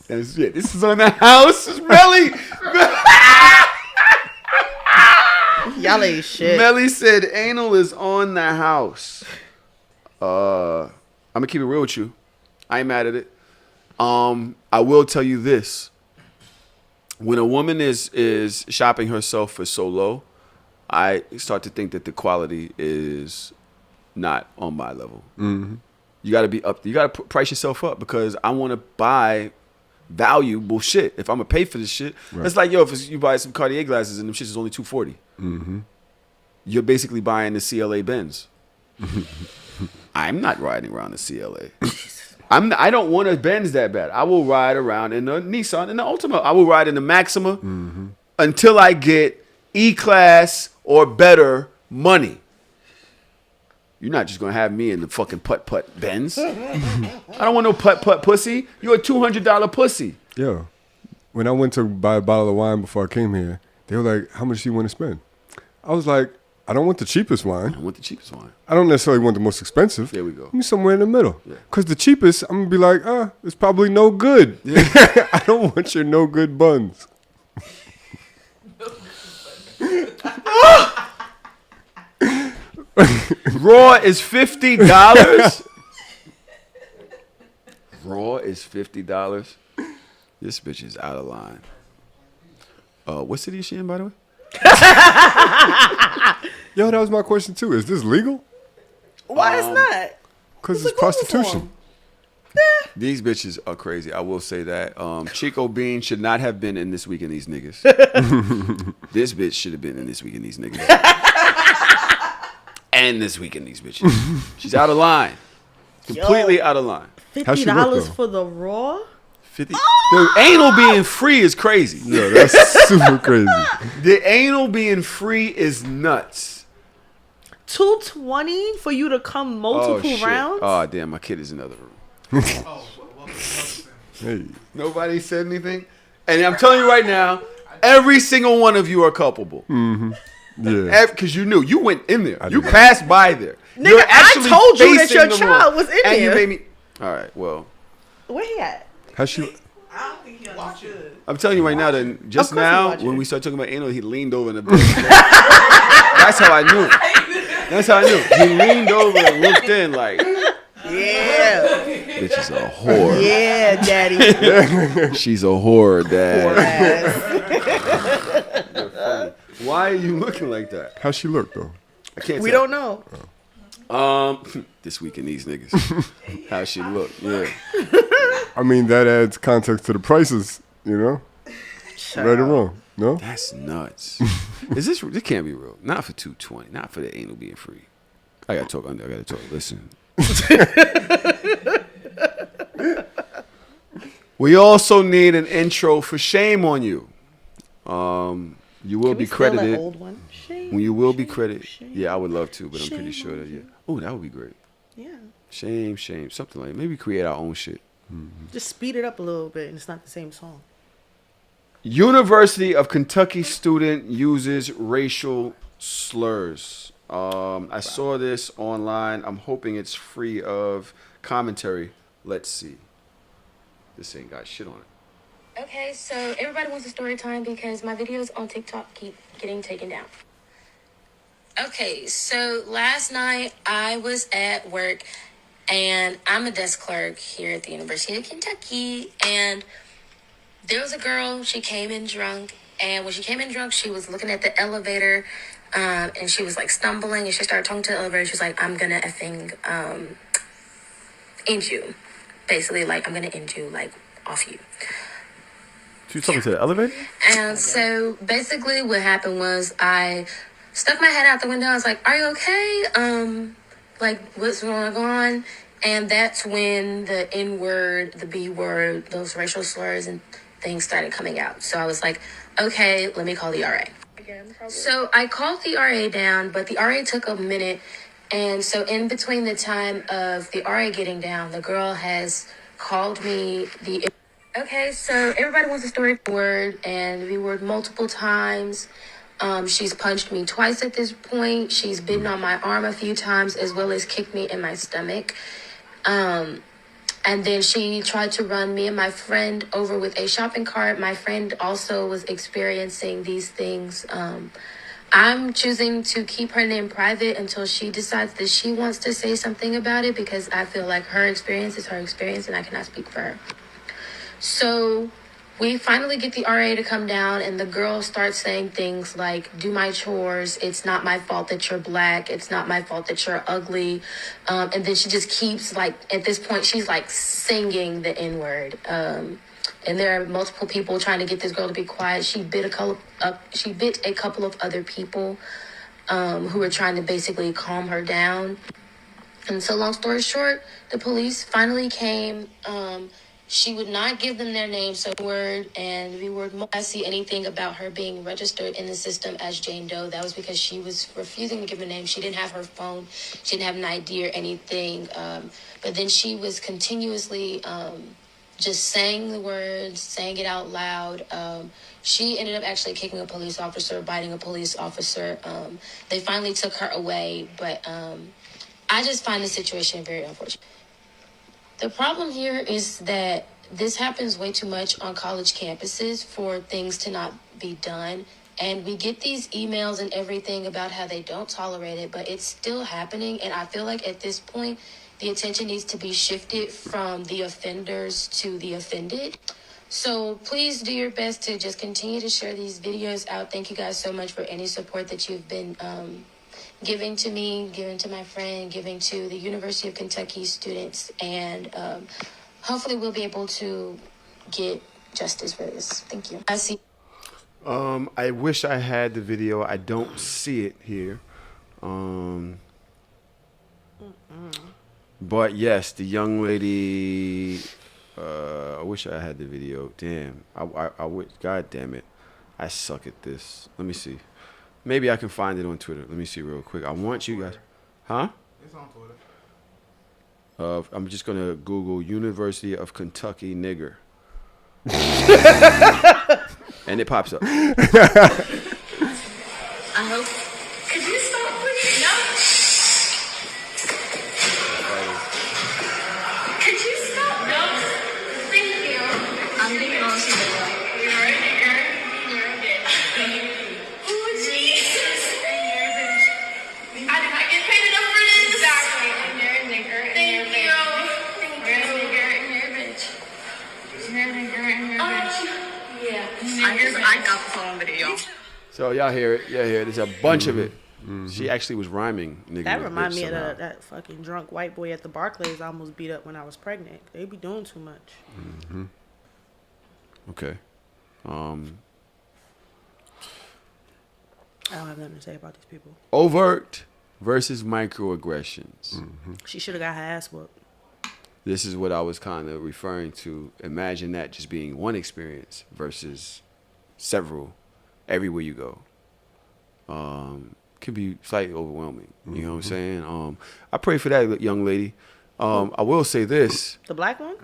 [SPEAKER 2] That's it. This is on the house. It's Melly.
[SPEAKER 5] Y'all ain't shit.
[SPEAKER 2] Melly said anal is on the house. I'm gonna keep it real with you. I ain't mad at it. I will tell you this. When a woman is shopping herself for so low, I start to think that the quality is not on my level. Mm-hmm. You got to be up. You got to price yourself up because I want to buy valuable shit. If I'm gonna pay for this shit, it's like if you buy some Cartier glasses and them shits is only $240. Mm-hmm. You're basically buying the CLA Benz. I'm not riding around the CLA. I don't want a Benz that bad. I will ride around in the Nissan and the Altima. I will ride in the Maxima until I get E-Class or better money. You're not just gonna have me in the fucking putt-putt Benz. I don't want no putt-putt pussy. You're a $200 pussy.
[SPEAKER 4] Yo, when I went to buy a bottle of wine before I came here, they were like, how much do you want to spend? I was like, I don't want the cheapest wine.
[SPEAKER 2] I want the cheapest wine.
[SPEAKER 4] I don't necessarily want the most expensive.
[SPEAKER 2] There we go.
[SPEAKER 4] Give me somewhere in the middle.
[SPEAKER 2] Yeah.
[SPEAKER 4] Because the cheapest, I'm going to be like, it's probably no good. Yeah. I don't want your no good buns.
[SPEAKER 2] Raw is $50. Raw is $50. This bitch is out of line. What city is she in, by the way?
[SPEAKER 4] Yo, that was my question too. Is this legal?
[SPEAKER 5] Why it's not?
[SPEAKER 4] Because it's prostitution.
[SPEAKER 2] These bitches are crazy. I will say that. Chico Bean should not have been in This Week in These Niggas. This bitch should have been in This Week in These Niggas. And This Week in These Bitches. She's out of line. Completely out of line.
[SPEAKER 5] $50 for the raw?
[SPEAKER 2] 50. The anal being free is crazy.
[SPEAKER 4] Yeah, that's super crazy.
[SPEAKER 2] The anal being free is nuts.
[SPEAKER 5] $220 for you to come multiple rounds?
[SPEAKER 2] Oh damn, my kid is in the other room.
[SPEAKER 4] Hey.
[SPEAKER 2] Nobody said anything, and I'm telling you right now, every single one of you are culpable.
[SPEAKER 4] Mm-hmm. Yeah,
[SPEAKER 2] because you knew you went in there. You passed by there.
[SPEAKER 5] Nigga,
[SPEAKER 2] You're
[SPEAKER 5] I
[SPEAKER 2] actually
[SPEAKER 5] told you that
[SPEAKER 2] facing
[SPEAKER 5] your
[SPEAKER 2] the
[SPEAKER 5] child
[SPEAKER 2] room.
[SPEAKER 5] was in
[SPEAKER 2] and
[SPEAKER 5] there.
[SPEAKER 2] You made me. All right, well.
[SPEAKER 5] Where he at?
[SPEAKER 4] Has she?
[SPEAKER 11] I don't think he understood.
[SPEAKER 2] I'm telling you right now that just
[SPEAKER 5] Of course
[SPEAKER 2] now,
[SPEAKER 5] he watching.
[SPEAKER 2] when we started talking about anal, he leaned over in the bed. That's how I knew. That's how I knew. He leaned over and looked in like,
[SPEAKER 5] Yeah.
[SPEAKER 2] bitch is a whore.
[SPEAKER 5] Yeah, daddy.
[SPEAKER 2] She's a whore, dad.
[SPEAKER 5] Poor ass.
[SPEAKER 2] Why are you looking like that?
[SPEAKER 4] How's she look though?
[SPEAKER 2] I can't
[SPEAKER 5] We
[SPEAKER 2] tell.
[SPEAKER 5] don't know.
[SPEAKER 2] This Week in These Niggas. How she look, yeah.
[SPEAKER 4] I mean, that adds context to the prices, you know? Right or wrong? No?
[SPEAKER 2] That's nuts. This can't be real. Not for $220. Not for the anal being free. I gotta talk. Listen. We also need an intro for Shame on You. You will be credited.
[SPEAKER 5] Old one? Shame,
[SPEAKER 2] When you will be
[SPEAKER 5] shame,
[SPEAKER 2] credited.
[SPEAKER 5] shame.
[SPEAKER 2] Yeah, I would love to, but I'm
[SPEAKER 5] Shame
[SPEAKER 2] pretty sure
[SPEAKER 5] on
[SPEAKER 2] that
[SPEAKER 5] you.
[SPEAKER 2] Oh, that would be great.
[SPEAKER 5] Yeah.
[SPEAKER 2] Shame, something like that. Maybe create our own shit.
[SPEAKER 5] Just speed it up a little bit and it's not the same song.
[SPEAKER 2] University of Kentucky student uses racial slurs. I saw this online. I'm hoping it's free of commentary. Let's see. This ain't got shit on it.
[SPEAKER 3] Okay, so everybody wants a story time because my videos on TikTok keep getting taken down. Okay, so last night I was at work and I'm a desk clerk here at the University of Kentucky, and there was a girl, she came in drunk, and when she came in drunk, she was looking at the elevator, and she was like stumbling, and she started talking to the elevator. She was like, I'm gonna effing end you. Basically, like, I'm gonna end you, like, off you.
[SPEAKER 2] She was talking to the elevator?
[SPEAKER 3] And so basically what happened was I stuck my head out the window. I was like, are you okay? Like, what's going on? And that's when the N word, the B word, those racial slurs and things started coming out. So I was like, okay, let me call the RA. So I called the RA down, but the RA took a minute. And so in between the time of the RA getting down, the girl has called me the... Okay, so everybody wants a story word, and we word multiple times. She's punched me twice at this point. She's bitten on my arm a few times, as well as kicked me in my stomach. And then she tried to run me and my friend over with a shopping cart. My friend also was experiencing these things. I'm choosing to keep her name private until she decides that she wants to say something about it, because I feel like her experience is her experience and I cannot speak for her. So we finally get the RA to come down, and the girl starts saying things like, do my chores. It's not my fault that you're black. It's not my fault that you're ugly. And then she just keeps, like, at this point, she's like singing the N word. And there are multiple people trying to get this girl to be quiet. She bit a couple of other people who were trying to basically calm her down. And so long story short, the police finally came. She would not give them their name, so word, and we were I see anything about her being registered in the system as Jane Doe. That was because she was refusing to give a name. She didn't have her phone. She didn't have an ID or anything. But then she was continuously just saying the words, saying it out loud. She ended up actually kicking a police officer, biting a police officer. They finally took her away, but I just find the situation very unfortunate. The problem here is that this happens way too much on college campuses for things to not be done. And we get these emails and everything about how they don't tolerate it, but it's still happening. And I feel like at this point, the attention needs to be shifted from the offenders to the offended. So please do your best to just continue to share these videos out. Thank you guys so much for any support that you've been giving to me, giving to my friend, giving to the University of Kentucky students, and hopefully we'll be able to get justice for this. Thank you. I see.
[SPEAKER 2] I wish I had the video. I don't see it here. But yes, the young lady. I wish I had the video. Damn. I would. God damn it. I suck at this. Let me see. Maybe I can find it on Twitter. Let me see real quick. I want you guys. Huh?
[SPEAKER 12] It's on Twitter.
[SPEAKER 2] I'm just going to Google University of Kentucky nigger. And it pops up.
[SPEAKER 3] I hope. Could you stop, please? No. Could you stop? No. Thank you. I'm getting on to the You're right here. You're a bitch. Oh, Jesus. I did not get paid enough for this. Exactly. And you're a nigger. Thank you. You're a nigger and you're a bitch. You're a nigger and you're a bitch. Yeah. I got the phone video.
[SPEAKER 2] So y'all hear it. Yeah, hear it. There's a bunch of it. She actually was rhyming. Nigga
[SPEAKER 5] That
[SPEAKER 2] with
[SPEAKER 5] reminds
[SPEAKER 2] bitch
[SPEAKER 5] me
[SPEAKER 2] somehow.
[SPEAKER 5] of that fucking drunk white boy at the Barclays I almost beat up when I was pregnant. They be doing too much.
[SPEAKER 2] Okay.
[SPEAKER 5] I don't have nothing to say about these people.
[SPEAKER 2] Overt versus microaggressions.
[SPEAKER 5] She should have got her ass whooped.
[SPEAKER 2] This is what I was kind of referring to. Imagine that just being one experience versus several everywhere you go. Can be slightly overwhelming. You know what I'm saying? I pray for that young lady. I will say this.
[SPEAKER 5] The black one?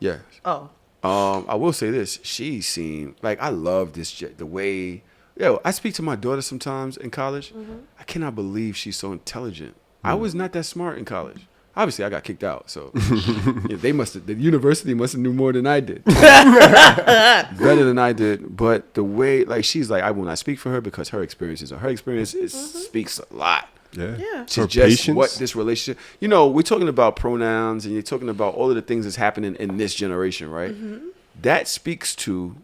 [SPEAKER 2] Yes.
[SPEAKER 5] Oh.
[SPEAKER 2] I will say this. She seemed like I love this the way Yo, I speak to my daughter sometimes in college. I cannot believe she's so intelligent. I was not that smart in college. Obviously, I got kicked out, so yeah, the university must have knew more than I did. Better than I did. But the way, like, she's like, I will not speak for her because her experiences are her experience. It speaks a lot.
[SPEAKER 4] Yeah.
[SPEAKER 2] She's
[SPEAKER 4] Her
[SPEAKER 2] just
[SPEAKER 4] patience.
[SPEAKER 2] what this relationship, we're talking about pronouns and you're talking about all of the things that's happening in this generation, right? That speaks to,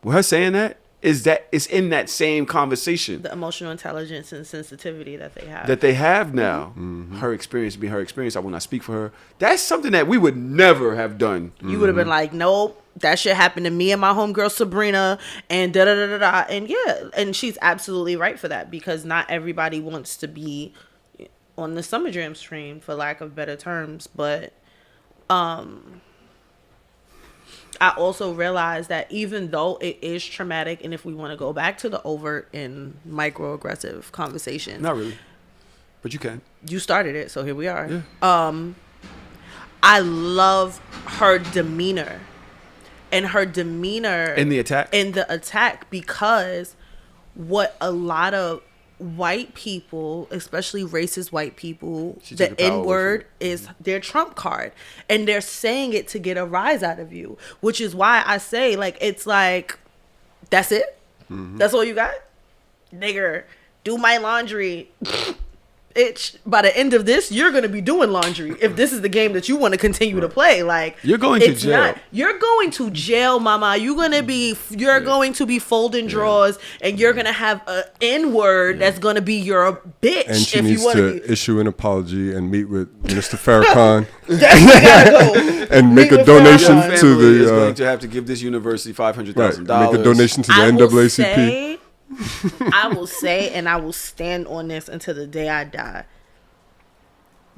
[SPEAKER 2] her saying that it's in that same conversation.
[SPEAKER 5] The emotional intelligence and sensitivity that they have.
[SPEAKER 2] That they have now. Her experience being her experience. I will not speak for her. That's something that we would never have done.
[SPEAKER 5] You would have been like, nope, that shit happened to me and my homegirl Sabrina and da da da da da. And yeah, and she's absolutely right for that because not everybody wants to be on the Summer Jam stream, for lack of better terms. But I also realized that even though it is traumatic, and if we want to go back to the overt and microaggressive conversation,
[SPEAKER 2] Not really. But you can.
[SPEAKER 5] you started it, so here we are.
[SPEAKER 2] Yeah.
[SPEAKER 5] I love her demeanor. And her demeanor
[SPEAKER 2] In the attack?
[SPEAKER 5] In the attack, because what a lot of white people, especially racist white people,
[SPEAKER 2] She
[SPEAKER 5] the
[SPEAKER 2] took the power away
[SPEAKER 5] N-word
[SPEAKER 2] from it.
[SPEAKER 5] is their trump card. And they're saying it to get a rise out of you. Which is why I say, like, it's like, that's it? That's all you got? Nigger, do my laundry. Bitch, by the end of this, you're going to be doing laundry if this is the game that you want to continue to play. Like,
[SPEAKER 2] You're going to jail.
[SPEAKER 5] You're going to jail, mama. You're going to be folding drawers, and you're going to have an N-word that's going to be your bitch.
[SPEAKER 4] And she
[SPEAKER 5] if
[SPEAKER 4] needs
[SPEAKER 5] you want
[SPEAKER 4] to issue an apology and meet with Minister Farrakhan
[SPEAKER 5] Definitely gotta go.
[SPEAKER 4] and make
[SPEAKER 5] Meet
[SPEAKER 4] a
[SPEAKER 5] with
[SPEAKER 4] donation
[SPEAKER 5] Farrakhan.
[SPEAKER 2] Family
[SPEAKER 4] to
[SPEAKER 2] is
[SPEAKER 4] the
[SPEAKER 2] going to have to give this university $500,000.
[SPEAKER 4] right, make a donation to the
[SPEAKER 5] I will
[SPEAKER 4] NAACP.
[SPEAKER 5] say, I will say, and I will stand on this until the day I die.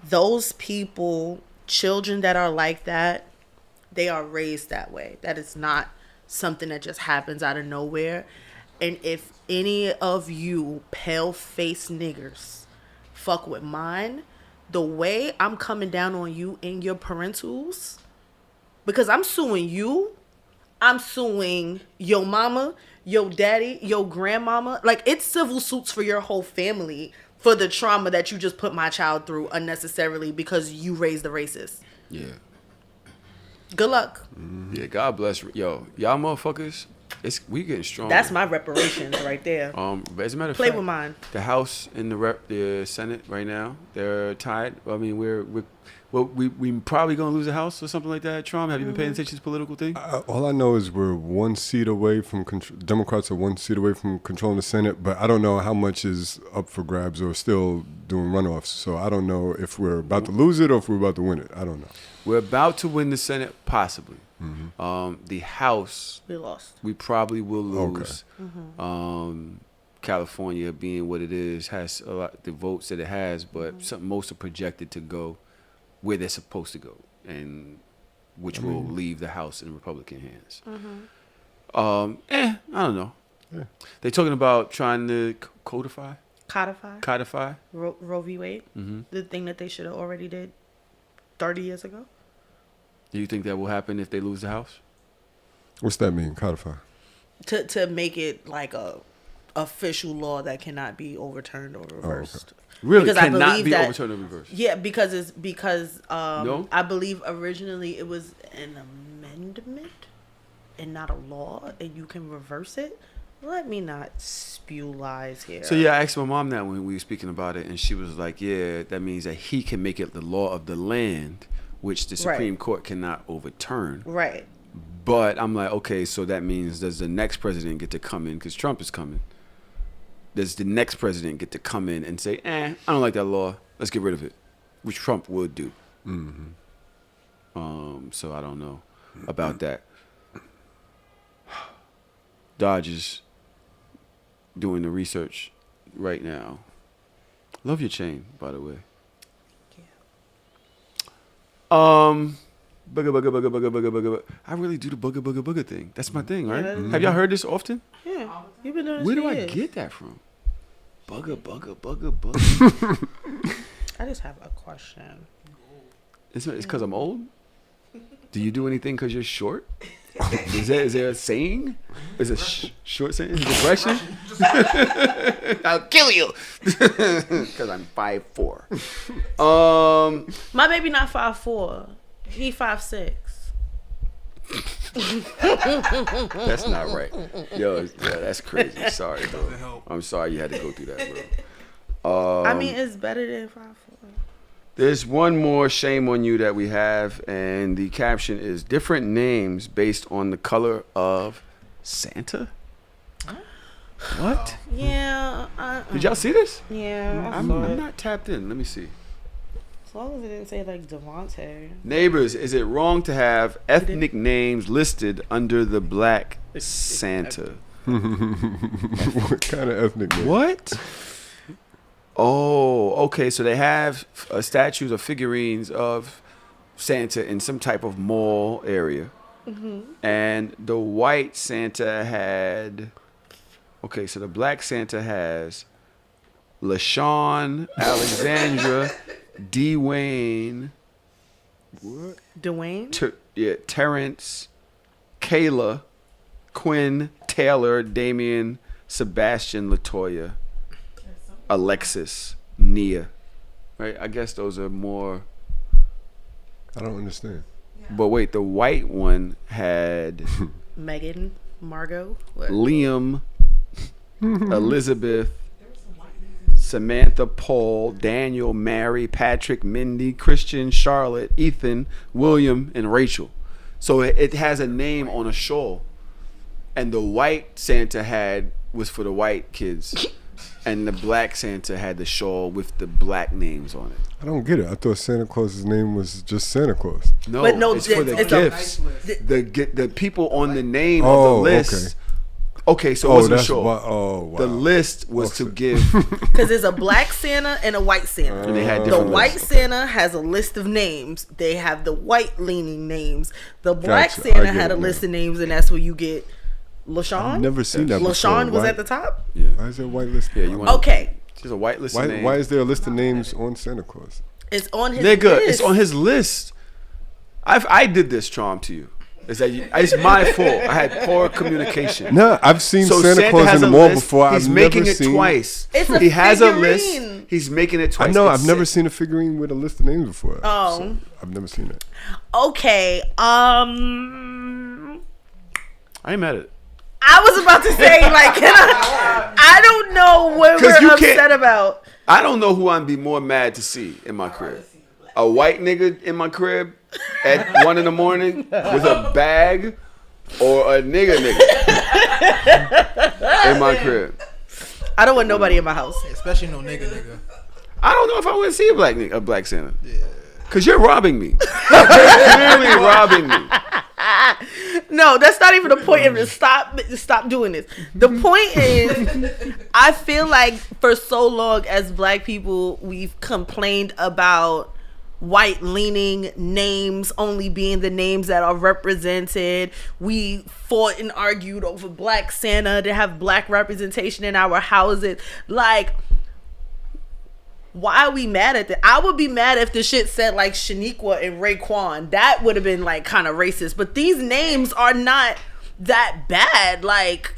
[SPEAKER 5] Those people, children that are like that, they are raised that way. That is not something that just happens out of nowhere. And if any of you pale-faced niggers fuck with mine, the way I'm coming down on you and your parentals, because I'm suing you, I'm suing your mama, your daddy, your grandmama. Like, it's civil suits for your whole family for the trauma that you just put my child through unnecessarily because you raised the racist.
[SPEAKER 2] Yeah.
[SPEAKER 5] Good luck.
[SPEAKER 2] Yeah, God bless. Yo, y'all motherfuckers, we getting strong.
[SPEAKER 5] That's my reparations right there.
[SPEAKER 2] But as a matter of
[SPEAKER 5] Play
[SPEAKER 2] fact,
[SPEAKER 5] with mine.
[SPEAKER 2] The House and the Senate right now, they're tied. I mean, we probably gonna lose a House or something like that. Traum, have you been paying attention to this political thing?
[SPEAKER 4] All I know is we're one seat away from Democrats are one seat away from controlling the Senate, but I don't know how much is up for grabs or still doing runoffs. So I don't know if we're about to lose it or if we're about to win it. I don't know.
[SPEAKER 2] We're about to win the Senate, possibly. The House,
[SPEAKER 5] We lost.
[SPEAKER 2] we probably will lose.
[SPEAKER 5] Mm-hmm.
[SPEAKER 2] California, being what it is, has a lot the votes that it has, but most are projected to go where they're supposed to go, and which will leave the House in Republican hands. I don't know.
[SPEAKER 4] Yeah.
[SPEAKER 2] They're talking about trying to codify.
[SPEAKER 5] Roe v. Wade. The thing that they should have already did 30 years ago.
[SPEAKER 2] Do you think that will happen if they lose the House?
[SPEAKER 4] What's that mean? Codify.
[SPEAKER 5] To make it like a official law that cannot be overturned or reversed.
[SPEAKER 2] Really?
[SPEAKER 5] Because I
[SPEAKER 2] Cannot
[SPEAKER 5] believe
[SPEAKER 2] be
[SPEAKER 5] that-
[SPEAKER 2] overturned or reversed?
[SPEAKER 5] Yeah, because
[SPEAKER 2] No?
[SPEAKER 5] I believe originally it was an amendment and not a law, and you can reverse it. Let me not spew lies here.
[SPEAKER 2] So yeah, I asked my mom that when we were speaking about it, and she was like, "Yeah, that means that he can make it the law of the land, which the Supreme Court cannot overturn."
[SPEAKER 5] Right.
[SPEAKER 2] But I'm like, okay, so that means does the next president get to come in, because Trump is coming? Does the next president get to come in and say, I don't like that law, let's get rid of it, which Trump would do. So I don't know about that. Dodgers doing the research right now. Love your chain, by the way. Booger. I really do the booger thing. That's my thing, right?
[SPEAKER 5] Yeah.
[SPEAKER 2] Have y'all heard this often?
[SPEAKER 5] Yeah. You've been doing this
[SPEAKER 2] Where
[SPEAKER 5] for
[SPEAKER 2] do I
[SPEAKER 5] years.
[SPEAKER 2] get that from? Bugger.
[SPEAKER 5] I just have a question.
[SPEAKER 2] It's because I'm old? Do you do anything because you're short? Is there a saying? Is it short saying? Is it Russian? I'll kill you because I'm 5'4".
[SPEAKER 5] My baby not 5'4". He 5'6".
[SPEAKER 2] That's not right. Yo, yeah, that's crazy. Sorry, bro. I'm sorry you had to go through that, bro.
[SPEAKER 5] I mean, it's better than 5'4".
[SPEAKER 2] There's one more shame on you that we have, and the caption is different names based on the color of Santa. What?
[SPEAKER 5] Yeah.
[SPEAKER 2] Did y'all see this?
[SPEAKER 5] Yeah.
[SPEAKER 2] I'm not tapped in. Let me see.
[SPEAKER 5] As long as it didn't say like Devontae.
[SPEAKER 2] Neighbors, is it wrong to have ethnic names listed under the black Santa?
[SPEAKER 4] What kind of ethnic name?
[SPEAKER 2] What? Oh, okay. So they have statues or figurines of Santa in some type of mall area. And the white Santa had... Okay, so the black Santa has LaShawn, Alexandra, Dwayne...
[SPEAKER 5] What? Dwayne?
[SPEAKER 2] Terrence, Kayla, Quinn, Taylor, Damian, Sebastian, LaToya, Alexis, Nia. Right? I guess those are more...
[SPEAKER 4] I don't understand.
[SPEAKER 2] But wait, the white one had...
[SPEAKER 5] Megan, Margot, what?
[SPEAKER 2] Liam, Elizabeth, Samantha, Paul, Daniel, Mary, Patrick, Mindy, Christian, Charlotte, Ethan, William, and Rachel. So it has a name on a shawl. And the white Santa was for the white kids. And the black Santa had the shawl with the black names on it.
[SPEAKER 4] I don't get it. I thought Santa Claus's name was just Santa Claus.
[SPEAKER 2] No, it's for the gifts. The people on the name of the list. Okay, so it wasn't a shawl.
[SPEAKER 4] Wow.
[SPEAKER 2] The list was to give.
[SPEAKER 5] Because there's a black Santa and a white Santa.
[SPEAKER 2] And they had
[SPEAKER 5] the
[SPEAKER 2] different
[SPEAKER 5] white
[SPEAKER 2] lists.
[SPEAKER 5] Santa has a list of names. They have the white leaning names. The black
[SPEAKER 4] Gotcha.
[SPEAKER 5] Santa had a list of names, and that's where you get LaShawn.
[SPEAKER 4] I've never seen that before.
[SPEAKER 5] LaShawn was
[SPEAKER 4] Why-
[SPEAKER 5] at the top.
[SPEAKER 2] Yeah.
[SPEAKER 4] Why is there a white list?
[SPEAKER 2] Yeah, you want
[SPEAKER 5] Okay.
[SPEAKER 2] There's a white list of names.
[SPEAKER 4] Why is there a list of names on Santa Claus?
[SPEAKER 5] It's on his
[SPEAKER 2] Nigga,
[SPEAKER 5] list.
[SPEAKER 2] it's on his list. I did this, Traum, to you. It's my fault. I had poor communication.
[SPEAKER 4] No, I've seen
[SPEAKER 2] So
[SPEAKER 4] Santa Claus
[SPEAKER 2] has
[SPEAKER 4] in the
[SPEAKER 2] a
[SPEAKER 4] mall
[SPEAKER 2] list.
[SPEAKER 4] before.
[SPEAKER 2] He's
[SPEAKER 4] I've
[SPEAKER 2] making
[SPEAKER 4] never
[SPEAKER 2] it
[SPEAKER 4] seen...
[SPEAKER 2] twice.
[SPEAKER 5] It's a
[SPEAKER 2] he has a
[SPEAKER 5] figurine.
[SPEAKER 2] list. He's making it twice.
[SPEAKER 4] I know. I've
[SPEAKER 2] It's
[SPEAKER 4] never
[SPEAKER 2] sick.
[SPEAKER 4] seen a figurine with a list of names before.
[SPEAKER 5] Oh.
[SPEAKER 4] So I've never seen it.
[SPEAKER 5] Okay.
[SPEAKER 2] I ain't mad at it.
[SPEAKER 5] I was about to say, like, I don't know what
[SPEAKER 2] 'Cause you
[SPEAKER 5] we're
[SPEAKER 2] can't-
[SPEAKER 5] upset about.
[SPEAKER 2] I don't know who I'd be more mad to see in my crib. A white nigga in my crib at 1 a.m. with a bag, or a nigga in my crib.
[SPEAKER 5] I don't want nobody in my house.
[SPEAKER 11] Especially no nigga.
[SPEAKER 2] I don't know if I want to see a black Santa. Yeah. Cause you're robbing me. You're clearly robbing me.
[SPEAKER 5] No, that's not even the point of this. Stop doing this. The point is, I feel like for so long as black people, we've complained about white leaning names only being the names that are represented. We fought and argued over black Santa to have black representation in our houses. Like, why are we mad at that? I would be mad if the shit said like Shaniqua and Raekwon. That would have been like kind of racist. But these names are not that bad. Like,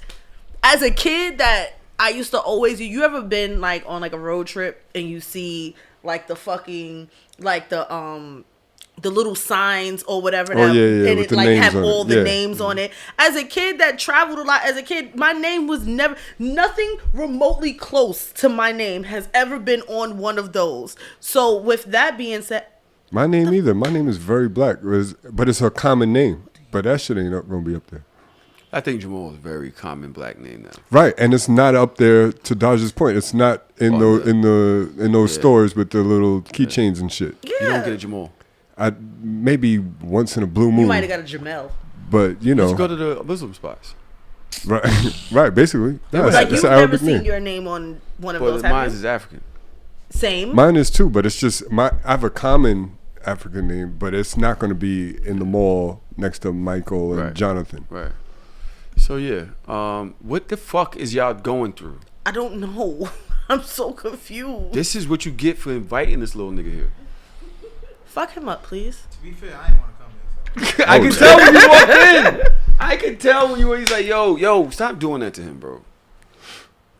[SPEAKER 5] as a kid, that I used to always... You ever been like on like a road trip and you see like the fucking like the little signs or whatever,
[SPEAKER 4] Oh, yeah,
[SPEAKER 5] and
[SPEAKER 4] with
[SPEAKER 5] it
[SPEAKER 4] the
[SPEAKER 5] like
[SPEAKER 4] names
[SPEAKER 5] have
[SPEAKER 4] on it.
[SPEAKER 5] all the
[SPEAKER 4] Yeah.
[SPEAKER 5] names on it. As a kid that traveled a lot, as a kid, my name was never... Nothing remotely close to my name has ever been on one of those. So with that being said...
[SPEAKER 4] My name either. My name is very black, but it's a common name. But that shit ain't gonna be up there.
[SPEAKER 2] I think Jamal is a very common black name now.
[SPEAKER 4] Right, and it's not up there. To Dodge's point, it's not in those stores with the little keychains and shit.
[SPEAKER 5] Yeah.
[SPEAKER 2] You don't get a Jamal.
[SPEAKER 4] Maybe once in a blue moon.
[SPEAKER 5] You might have got a Jamel.
[SPEAKER 4] But you know,
[SPEAKER 2] Let's go to the Muslim spots.
[SPEAKER 4] right, right. Basically, no,
[SPEAKER 5] Like,
[SPEAKER 4] it's
[SPEAKER 5] you've
[SPEAKER 4] an
[SPEAKER 5] never
[SPEAKER 4] Arabic
[SPEAKER 5] seen
[SPEAKER 4] name.
[SPEAKER 5] your name on one of
[SPEAKER 2] But
[SPEAKER 5] those,
[SPEAKER 2] mine
[SPEAKER 5] have you?
[SPEAKER 2] is African.
[SPEAKER 5] Same.
[SPEAKER 4] Mine is too, but it's just I have a common African name, but it's not going to be in the mall next to Michael and
[SPEAKER 2] Right.
[SPEAKER 4] Jonathan.
[SPEAKER 2] Right. So yeah, what the fuck is y'all going through?
[SPEAKER 5] I don't know. I'm so confused.
[SPEAKER 2] This is what you get for inviting this little nigga here.
[SPEAKER 5] Fuck him up, please.
[SPEAKER 11] To be fair, I ain't want to come here.
[SPEAKER 2] I can tell when you walked in. I could tell when he's like, yo, stop doing that to him, bro.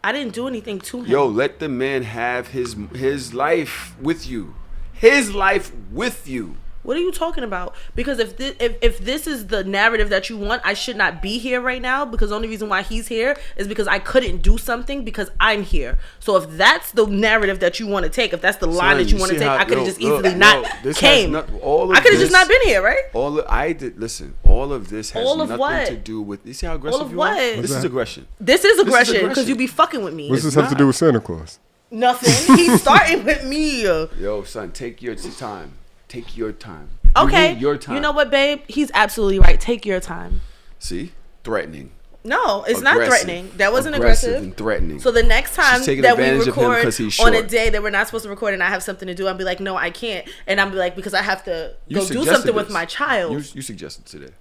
[SPEAKER 5] I didn't do anything to him.
[SPEAKER 2] Yo, let the man have his life with you. His life with you.
[SPEAKER 5] What are you talking about? Because if this is the narrative that you want, I should not be here right now, because the only reason why he's here is because I couldn't do something because I'm here. So if that's the narrative that you want to take, if that's the line that you want to take, I could have just easily not came. I could have just not been here, right?
[SPEAKER 2] All of this has nothing to do with. You see how aggressive you are? This is aggression.
[SPEAKER 5] This is aggression because you be fucking with me.
[SPEAKER 4] What's this have to do with Santa Claus?
[SPEAKER 5] Nothing. He's starting with me.
[SPEAKER 2] Yo, son, take your time. Take your time.
[SPEAKER 5] Okay.
[SPEAKER 2] Your time.
[SPEAKER 5] You know what, babe? He's absolutely right. Take your time.
[SPEAKER 2] See? Threatening.
[SPEAKER 5] No, it's not threatening. That wasn't
[SPEAKER 2] aggressive. And threatening.
[SPEAKER 5] So the next time that we record on a day that we're not supposed to record and I have something to do, I'll be like, no, I can't. And I'll be like, because I have to go do something with my child.
[SPEAKER 2] You suggested today.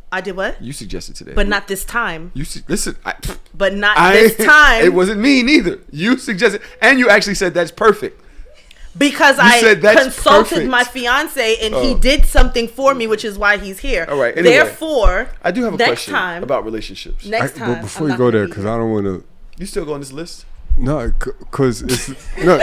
[SPEAKER 5] I did what?
[SPEAKER 2] You suggested today.
[SPEAKER 5] But not this time.
[SPEAKER 2] Listen.
[SPEAKER 5] But not this time.
[SPEAKER 2] It wasn't me neither. You suggested. And you actually said that's perfect.
[SPEAKER 5] Because I consulted my fiance and he did something for me, which is why he's here.
[SPEAKER 2] All right. Anyway,
[SPEAKER 5] therefore,
[SPEAKER 2] I do have a question about relationships.
[SPEAKER 5] Next time.
[SPEAKER 4] But before you go there, because I don't want to.
[SPEAKER 2] You still go on this list?
[SPEAKER 4] No, because it's no.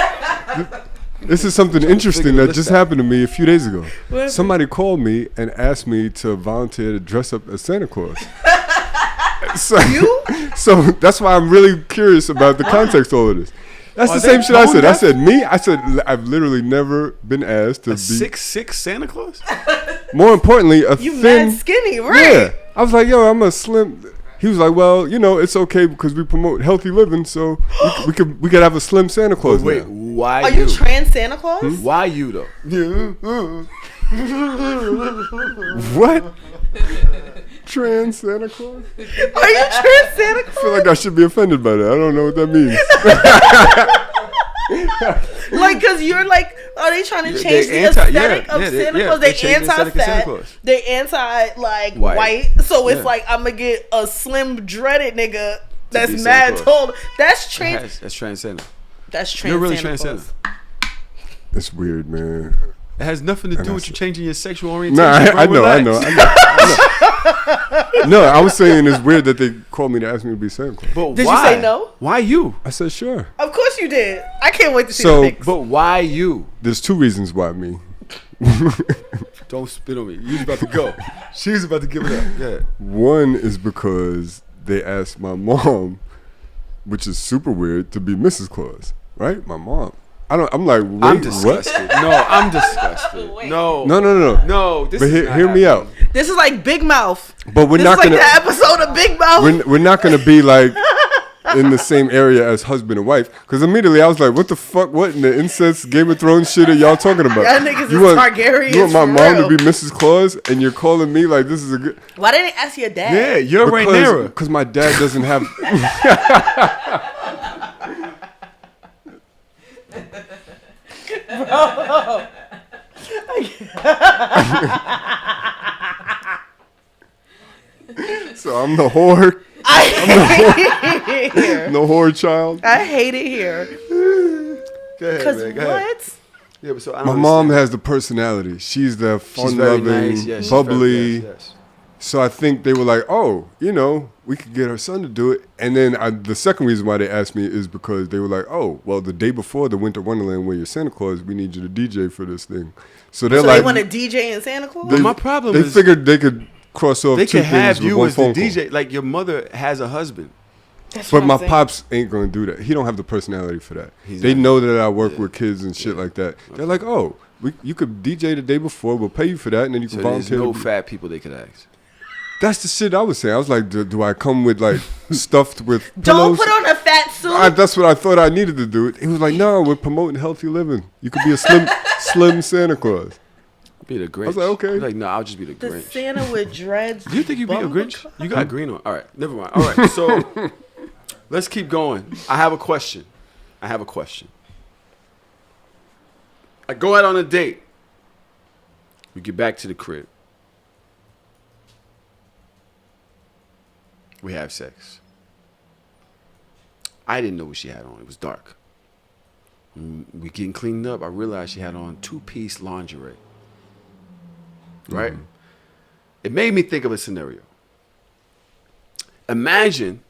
[SPEAKER 4] This is something interesting that just happened to me a few days ago. Somebody called me and asked me to volunteer to dress up as Santa Claus. So that's why I'm really curious about the context of all of this. That's the same shit I said. I said me. I said I've literally never been asked to be
[SPEAKER 2] 6'6" Santa Claus.
[SPEAKER 4] More importantly,
[SPEAKER 5] you thin, mad skinny, right?
[SPEAKER 4] Yeah, I was like, yo, I'm a slim. He was like, well, it's okay because we promote healthy living, so we could have a slim Santa Claus.
[SPEAKER 2] Wait,
[SPEAKER 4] now.
[SPEAKER 2] why?
[SPEAKER 5] Are you trans Santa Claus?
[SPEAKER 2] Why you though?
[SPEAKER 4] What? Trans Santa Claus?
[SPEAKER 5] Are you trans Santa Claus?
[SPEAKER 4] I feel like I should be offended by that. I don't know what that means.
[SPEAKER 5] Like, because you're like, are they trying to change the aesthetic of Santa Claus? They anti-fat. They anti white. So it's like, I'm going to get a slim dreaded nigga that's mad tall. That's trans.
[SPEAKER 2] That's trans Santa.
[SPEAKER 5] That's trans.
[SPEAKER 2] You're really
[SPEAKER 5] Santa
[SPEAKER 2] trans
[SPEAKER 5] Claus.
[SPEAKER 2] Santa.
[SPEAKER 4] It's weird, man.
[SPEAKER 2] It has nothing to do with you changing your sexual orientation.
[SPEAKER 4] No, I know. No, I was saying it's weird that they called me to ask me to be Santa Claus.
[SPEAKER 2] But
[SPEAKER 5] did
[SPEAKER 2] why?
[SPEAKER 5] You say no?
[SPEAKER 2] Why you?
[SPEAKER 4] I said sure.
[SPEAKER 5] Of course you did. I can't wait to see the pics.
[SPEAKER 2] But why you?
[SPEAKER 4] There's two reasons why me.
[SPEAKER 2] Don't spit on me. You was about to go. She was about to give it up. Yeah.
[SPEAKER 4] One is because they asked my mom, which is super weird, to be Mrs. Claus. Right? My mom. I'm like, wait,
[SPEAKER 2] I'm disgusted.
[SPEAKER 4] What?
[SPEAKER 2] No, I'm disgusted. No.
[SPEAKER 4] No.
[SPEAKER 2] This
[SPEAKER 4] but hear me out.
[SPEAKER 5] This is like Big Mouth.
[SPEAKER 4] But we're not gonna.
[SPEAKER 5] This is like the episode of Big Mouth.
[SPEAKER 4] We're not gonna be like in the same area as husband and wife. Because immediately I was like, what the fuck? What in the incest Game of Thrones shit are y'all talking about?
[SPEAKER 5] Y'all niggas is Targaryens.
[SPEAKER 4] You want my mom to be Mrs. Claus and you're calling me like this is a good.
[SPEAKER 5] Why didn't they ask your dad?
[SPEAKER 2] Yeah, you're right there.
[SPEAKER 4] Because my dad doesn't have.
[SPEAKER 5] Bro.
[SPEAKER 4] So I'm the whore.
[SPEAKER 5] I hate it here.
[SPEAKER 4] The whore child.
[SPEAKER 5] I hate it here.
[SPEAKER 2] Go ahead,
[SPEAKER 5] Because
[SPEAKER 2] man. Go
[SPEAKER 5] what?
[SPEAKER 2] ahead. Yeah, but so I don't
[SPEAKER 4] My mom has the personality. She's the fun-loving,
[SPEAKER 2] nice. Yeah,
[SPEAKER 4] bubbly.
[SPEAKER 2] yes.
[SPEAKER 4] So I think they were like, oh, we could get her son to do it. And then the second reason why they asked me is because they were like, oh, well, the day before the Winter Wonderland where you're Santa Claus, we need you to DJ for this thing. So they're like,
[SPEAKER 5] they want to DJ in Santa Claus?
[SPEAKER 2] My problem
[SPEAKER 4] is they figured they could cross off.
[SPEAKER 2] They
[SPEAKER 4] two
[SPEAKER 2] can have
[SPEAKER 4] things with
[SPEAKER 2] you
[SPEAKER 4] one
[SPEAKER 2] as the
[SPEAKER 4] phone
[SPEAKER 2] DJ. Like your mother has a husband.
[SPEAKER 4] But my pops ain't going to do that. He don't have the personality for that. They know that I work with kids and shit like that. They're like, oh, you could DJ the day before. We'll pay you for that, and then you can volunteer.
[SPEAKER 2] There's no fat people they could ask.
[SPEAKER 4] That's the shit I was saying. I was like, do I come with like stuffed with
[SPEAKER 5] Don't
[SPEAKER 4] pillows?
[SPEAKER 5] put on a fat suit.
[SPEAKER 4] That's what I thought I needed to do. He was like, no, we're promoting healthy living. You could be a slim Santa Claus.
[SPEAKER 2] Be the Grinch.
[SPEAKER 4] I was like, okay.
[SPEAKER 2] Like, no, I'll just be the
[SPEAKER 5] The
[SPEAKER 2] Grinch.
[SPEAKER 5] Santa with dreads.
[SPEAKER 2] Do you think you'd be a Grinch? You got green on. All right, never mind. All right, so let's keep going. I have a question. I go out on a date. We get back to the crib. We have sex. I didn't know what she had on. It was dark. When we getting cleaned up, I realized she had on 2-piece lingerie. Right? It made me think of a scenario. Imagine,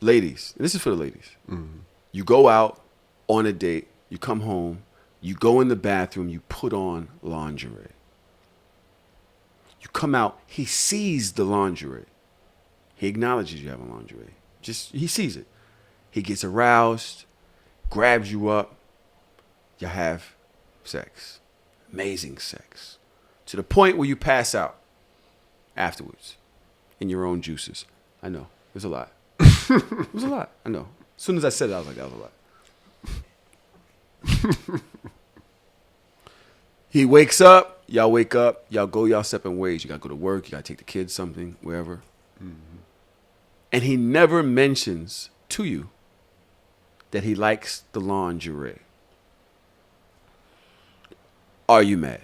[SPEAKER 2] ladies, and this is for the ladies. You go out on a date, you come home, you go in the bathroom, you put on lingerie. You come out, he sees the lingerie. He acknowledges you have a lingerie. He sees it. He gets aroused, grabs you up, you have sex. Amazing sex. To the point where you pass out afterwards in your own juices. I know. It was a lot. It was a lot. I know. As soon as I said it, I was like, that was a lot. He wakes up. Y'all wake up. Y'all go y'all separate ways. You got to go to work. You got to take the kids something, wherever. And he never mentions to you that he likes the lingerie. Are you mad?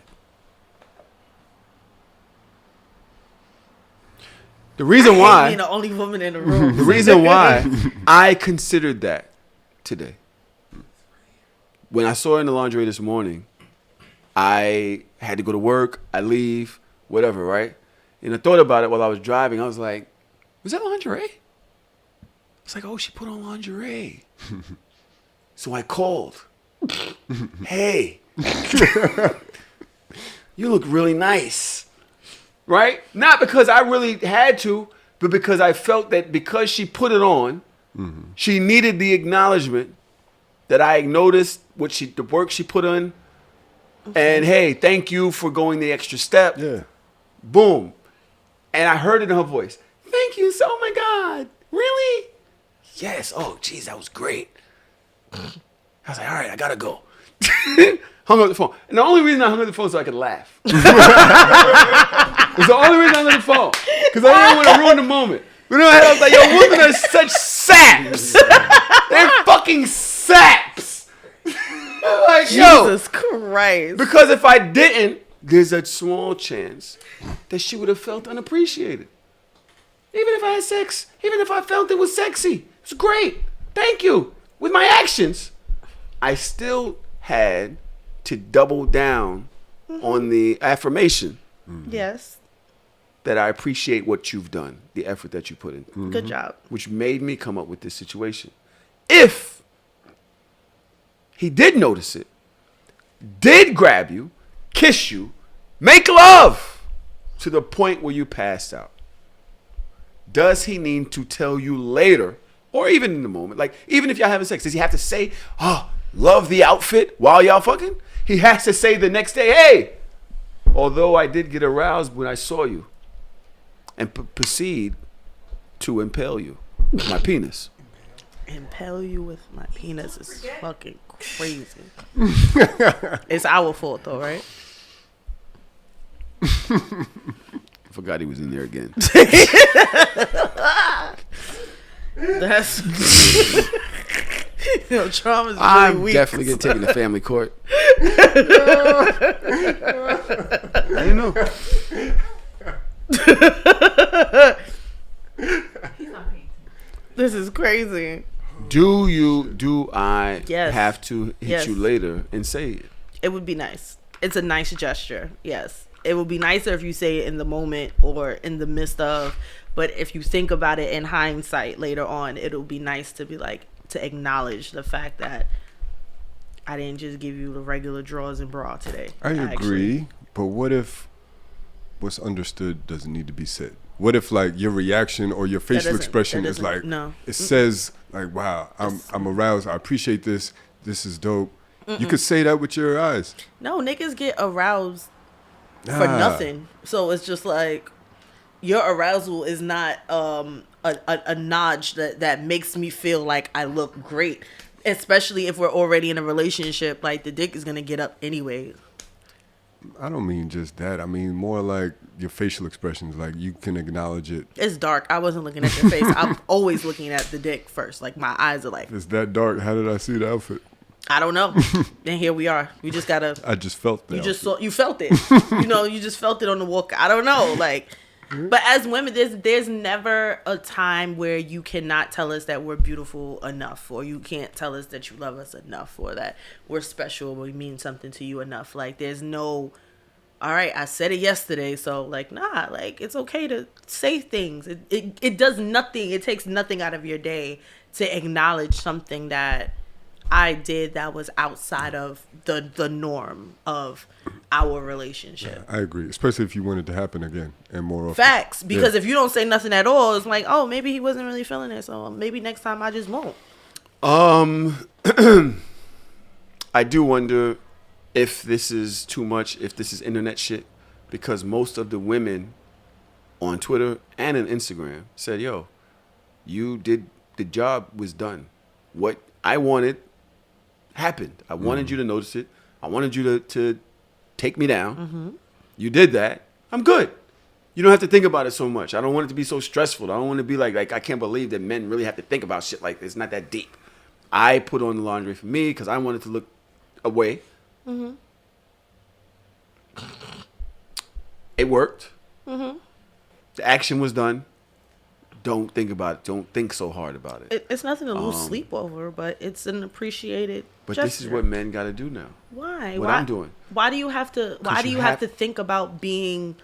[SPEAKER 2] The reason why,
[SPEAKER 5] being the only woman in the room.
[SPEAKER 2] the reason why I considered that today, when I saw her in the lingerie this morning, I had to go to work, I leave, whatever, right? And I thought about it while I was driving. I was like, was that lingerie? It's like, oh, she put on lingerie. So I called. Hey, you look really nice. Right? Not because I really had to, but because I felt that because she put it on, she needed the acknowledgement that I noticed the work she put on. And hey, thank you for going the extra step.
[SPEAKER 4] Yeah.
[SPEAKER 2] Boom. And I heard it in her voice. Thank you. Oh my God. Really? Yes. Oh, geez, that was great. I was like, all right, I gotta go. Hung up the phone. And the only reason I hung up the phone so I could laugh. It's the only reason I hung up the phone. Because I didn't want to ruin the moment. But then I was like, yo, women are such saps. They're fucking saps. Like,
[SPEAKER 5] Jesus Christ.
[SPEAKER 2] Because if I didn't, there's a small chance that she would have felt unappreciated. Even if I had sex, even if I felt it was sexy, it's great. Thank you. With my actions, I still had to double down on the affirmation.
[SPEAKER 5] Yes.
[SPEAKER 2] That I appreciate what you've done, the effort that you put in.
[SPEAKER 5] Good job.
[SPEAKER 2] Which made me come up with this situation. If he did notice it, did grab you, kiss you, make love to the point where you passed out, does he need to tell you later, or even in the moment, like even if y'all having sex, does he have to say, oh, love the outfit while y'all fucking? He has to say the next day, hey, although I did get aroused when I saw you, and proceed to impale you with my penis.
[SPEAKER 5] Impale you with my penis is fucking crazy. It's our fault though, right?
[SPEAKER 2] I forgot he was in there again.
[SPEAKER 5] That's Traum is really
[SPEAKER 2] I'm
[SPEAKER 5] weak.
[SPEAKER 2] definitely gonna take it to family court. I didn't know.
[SPEAKER 5] This is crazy.
[SPEAKER 2] Do I
[SPEAKER 5] Yes.
[SPEAKER 2] have to hit
[SPEAKER 5] Yes.
[SPEAKER 2] you later and say it?
[SPEAKER 5] It would be nice. It's a nice gesture. Yes. It would be nicer if you say it in the moment or in the midst of, but if you think about it in hindsight later on, it'll be nice to be like, to acknowledge the fact that I didn't just give you the regular drawers and bra today.
[SPEAKER 4] I agree, but what if what's understood doesn't need to be said? What if like your reaction or your facial expression is like,
[SPEAKER 5] no.
[SPEAKER 4] It says like, wow, I'm aroused. I appreciate this. This is dope. You could say that with your eyes.
[SPEAKER 5] No, niggas get aroused for nothing. So it's just like your arousal is not a notch that makes me feel like I look great. Especially if we're already in a relationship, like the dick is gonna get up anyway.
[SPEAKER 4] I don't mean just that. I mean more like your facial expressions. Like you can acknowledge it.
[SPEAKER 5] It's dark. I wasn't looking at your face. I'm always looking at the dick first. Like my eyes are like,
[SPEAKER 4] It's that dark. How did I see the outfit?
[SPEAKER 5] I don't know. And here we are. We just gotta.
[SPEAKER 4] I just felt that.
[SPEAKER 5] You felt it. You just felt it on the walk. I don't know. Like, but as women, there's never a time where you cannot tell us that we're beautiful enough, or you can't tell us that you love us enough, or that we're special, or we mean something to you enough. Like, there's no all right, I said it yesterday, so like, nah, like it's okay to say things. It does nothing. It takes nothing out of your day to acknowledge something that I did that was outside of the norm of our relationship.
[SPEAKER 4] I agree, especially if you want it to happen again and more often.
[SPEAKER 5] Facts, because if you don't say nothing at all, it's like, oh, maybe he wasn't really feeling it, so maybe next time I just won't.
[SPEAKER 2] I do wonder if this is too much, if this is internet shit, because most of the women on Twitter and on Instagram said, yo, you did, the job was done. What I wanted happened. I wanted you to notice it. I wanted you to take me down.
[SPEAKER 5] Mm-hmm.
[SPEAKER 2] You did that. I'm good. You don't have to think about it so much. I don't want it to be so stressful. I don't want to be like I can't believe that men really have to think about shit like this. It's not that deep. I put on the laundry for me because I wanted to look away.
[SPEAKER 5] Mm-hmm.
[SPEAKER 2] It worked.
[SPEAKER 5] Mm-hmm.
[SPEAKER 2] The action was done. Don't think about it. Don't think so hard about it.
[SPEAKER 5] It's nothing to lose sleep over, but it's an appreciated
[SPEAKER 2] But
[SPEAKER 5] gesture.
[SPEAKER 2] this is what men got to do now.
[SPEAKER 5] Why?
[SPEAKER 2] What I'm doing.
[SPEAKER 5] Why do you have to? Why do
[SPEAKER 2] you
[SPEAKER 5] you have
[SPEAKER 2] have-
[SPEAKER 5] to think about being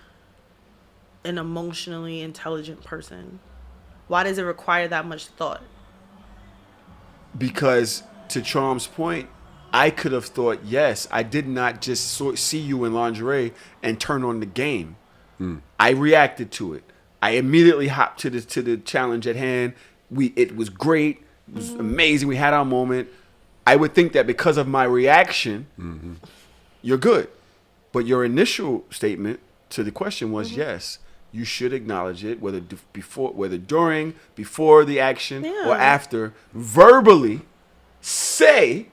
[SPEAKER 5] an emotionally intelligent person? Why does it require that much thought?
[SPEAKER 2] Because to Traum's point, I could have thought, yes, I did not just see you in lingerie and turn on the game. I reacted to it. I immediately hopped to the challenge at hand. It was great. It was amazing. We had our moment. I would think that because of my reaction, you're good. But your initial statement to the question was, yes, you should acknowledge it, whether during, before the action, or after. Verbally say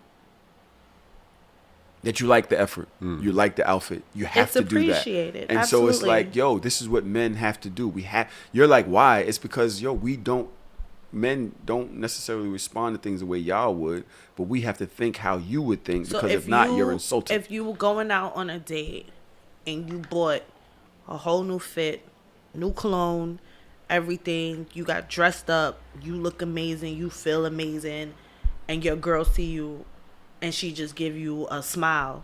[SPEAKER 2] that you like the effort, you like the outfit, you have to do that.
[SPEAKER 5] It's appreciated.
[SPEAKER 2] And
[SPEAKER 5] Absolutely.
[SPEAKER 2] so it's like, yo, this is what men have to do. You're like, why? It's because, yo, men don't necessarily respond to things the way y'all would, but we have to think how you would think, because if not, you're insulted.
[SPEAKER 5] If you were going out on a date and you bought a whole new fit, new cologne, everything, you got dressed up, you look amazing, you feel amazing, and your girl see you and she just give you a smile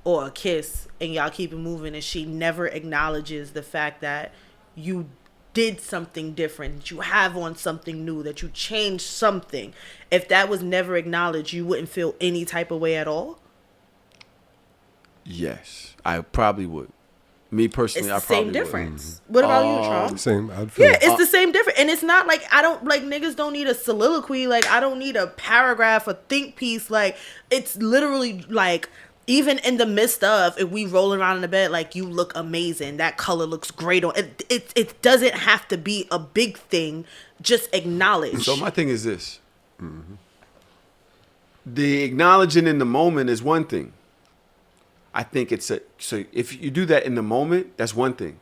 [SPEAKER 5] or a kiss and y'all keep it moving, and she never acknowledges the fact that you did something different, that you have on something new, that you changed something. If that was never acknowledged, you wouldn't feel any type of way at all?
[SPEAKER 2] Yes, I probably would. Me personally,
[SPEAKER 5] It's the
[SPEAKER 2] I probably
[SPEAKER 5] same difference.
[SPEAKER 2] would.
[SPEAKER 5] What about you, Traum?
[SPEAKER 4] Same. I'd feel
[SPEAKER 5] Yeah, it's the same difference. And it's not like I don't like niggas don't need a soliloquy. Like I don't need a paragraph, a think piece. Like it's literally like even in the midst of if we roll around in the bed, like you look amazing. That color looks great on it. It doesn't have to be a big thing. Just acknowledge.
[SPEAKER 2] So my thing is this. The acknowledging in the moment is one thing. I think so if you do that in the moment, that's one thing.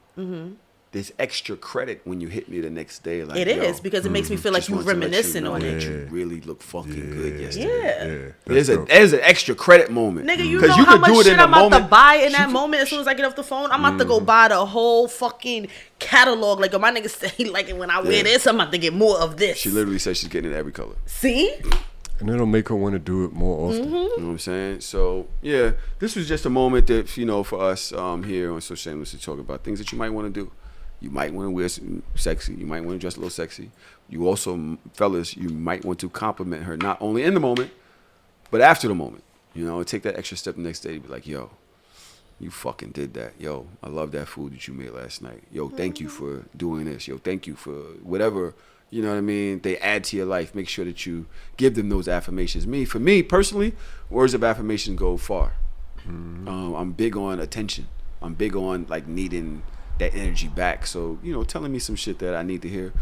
[SPEAKER 2] There's extra credit when you hit me the next day. Like,
[SPEAKER 5] it is because it makes me feel like you reminiscing on it.
[SPEAKER 2] You really look fucking good yesterday.
[SPEAKER 5] Yeah.
[SPEAKER 2] There's an extra credit moment.
[SPEAKER 5] Nigga, you know how much shit I'm about to buy in that moment as soon as I get off the phone? I'm about to go buy the whole fucking catalog. Like, my nigga say, like, when I wear this, I'm about to get more of this.
[SPEAKER 2] She literally says she's getting it every color.
[SPEAKER 5] See?
[SPEAKER 4] And it'll make her want to do it more often.
[SPEAKER 2] You know what I'm saying? So, yeah, this was just a moment that, for us here on So Shameless to talk about things that you might want to do. You might want to wear some sexy. You might want to dress a little sexy. You also, fellas, you might want to compliment her, not only in the moment, but after the moment. Take that extra step the next day to be like, yo, you fucking did that. Yo, I love that food that you made last night. Yo, thank you for doing this. Yo, thank you for whatever. You know what I mean? They add to your life. Make sure that you give them those affirmations. For me personally, words of affirmation go far. I'm big on attention. I'm big on like needing that energy back. So, telling me some shit that I need to hear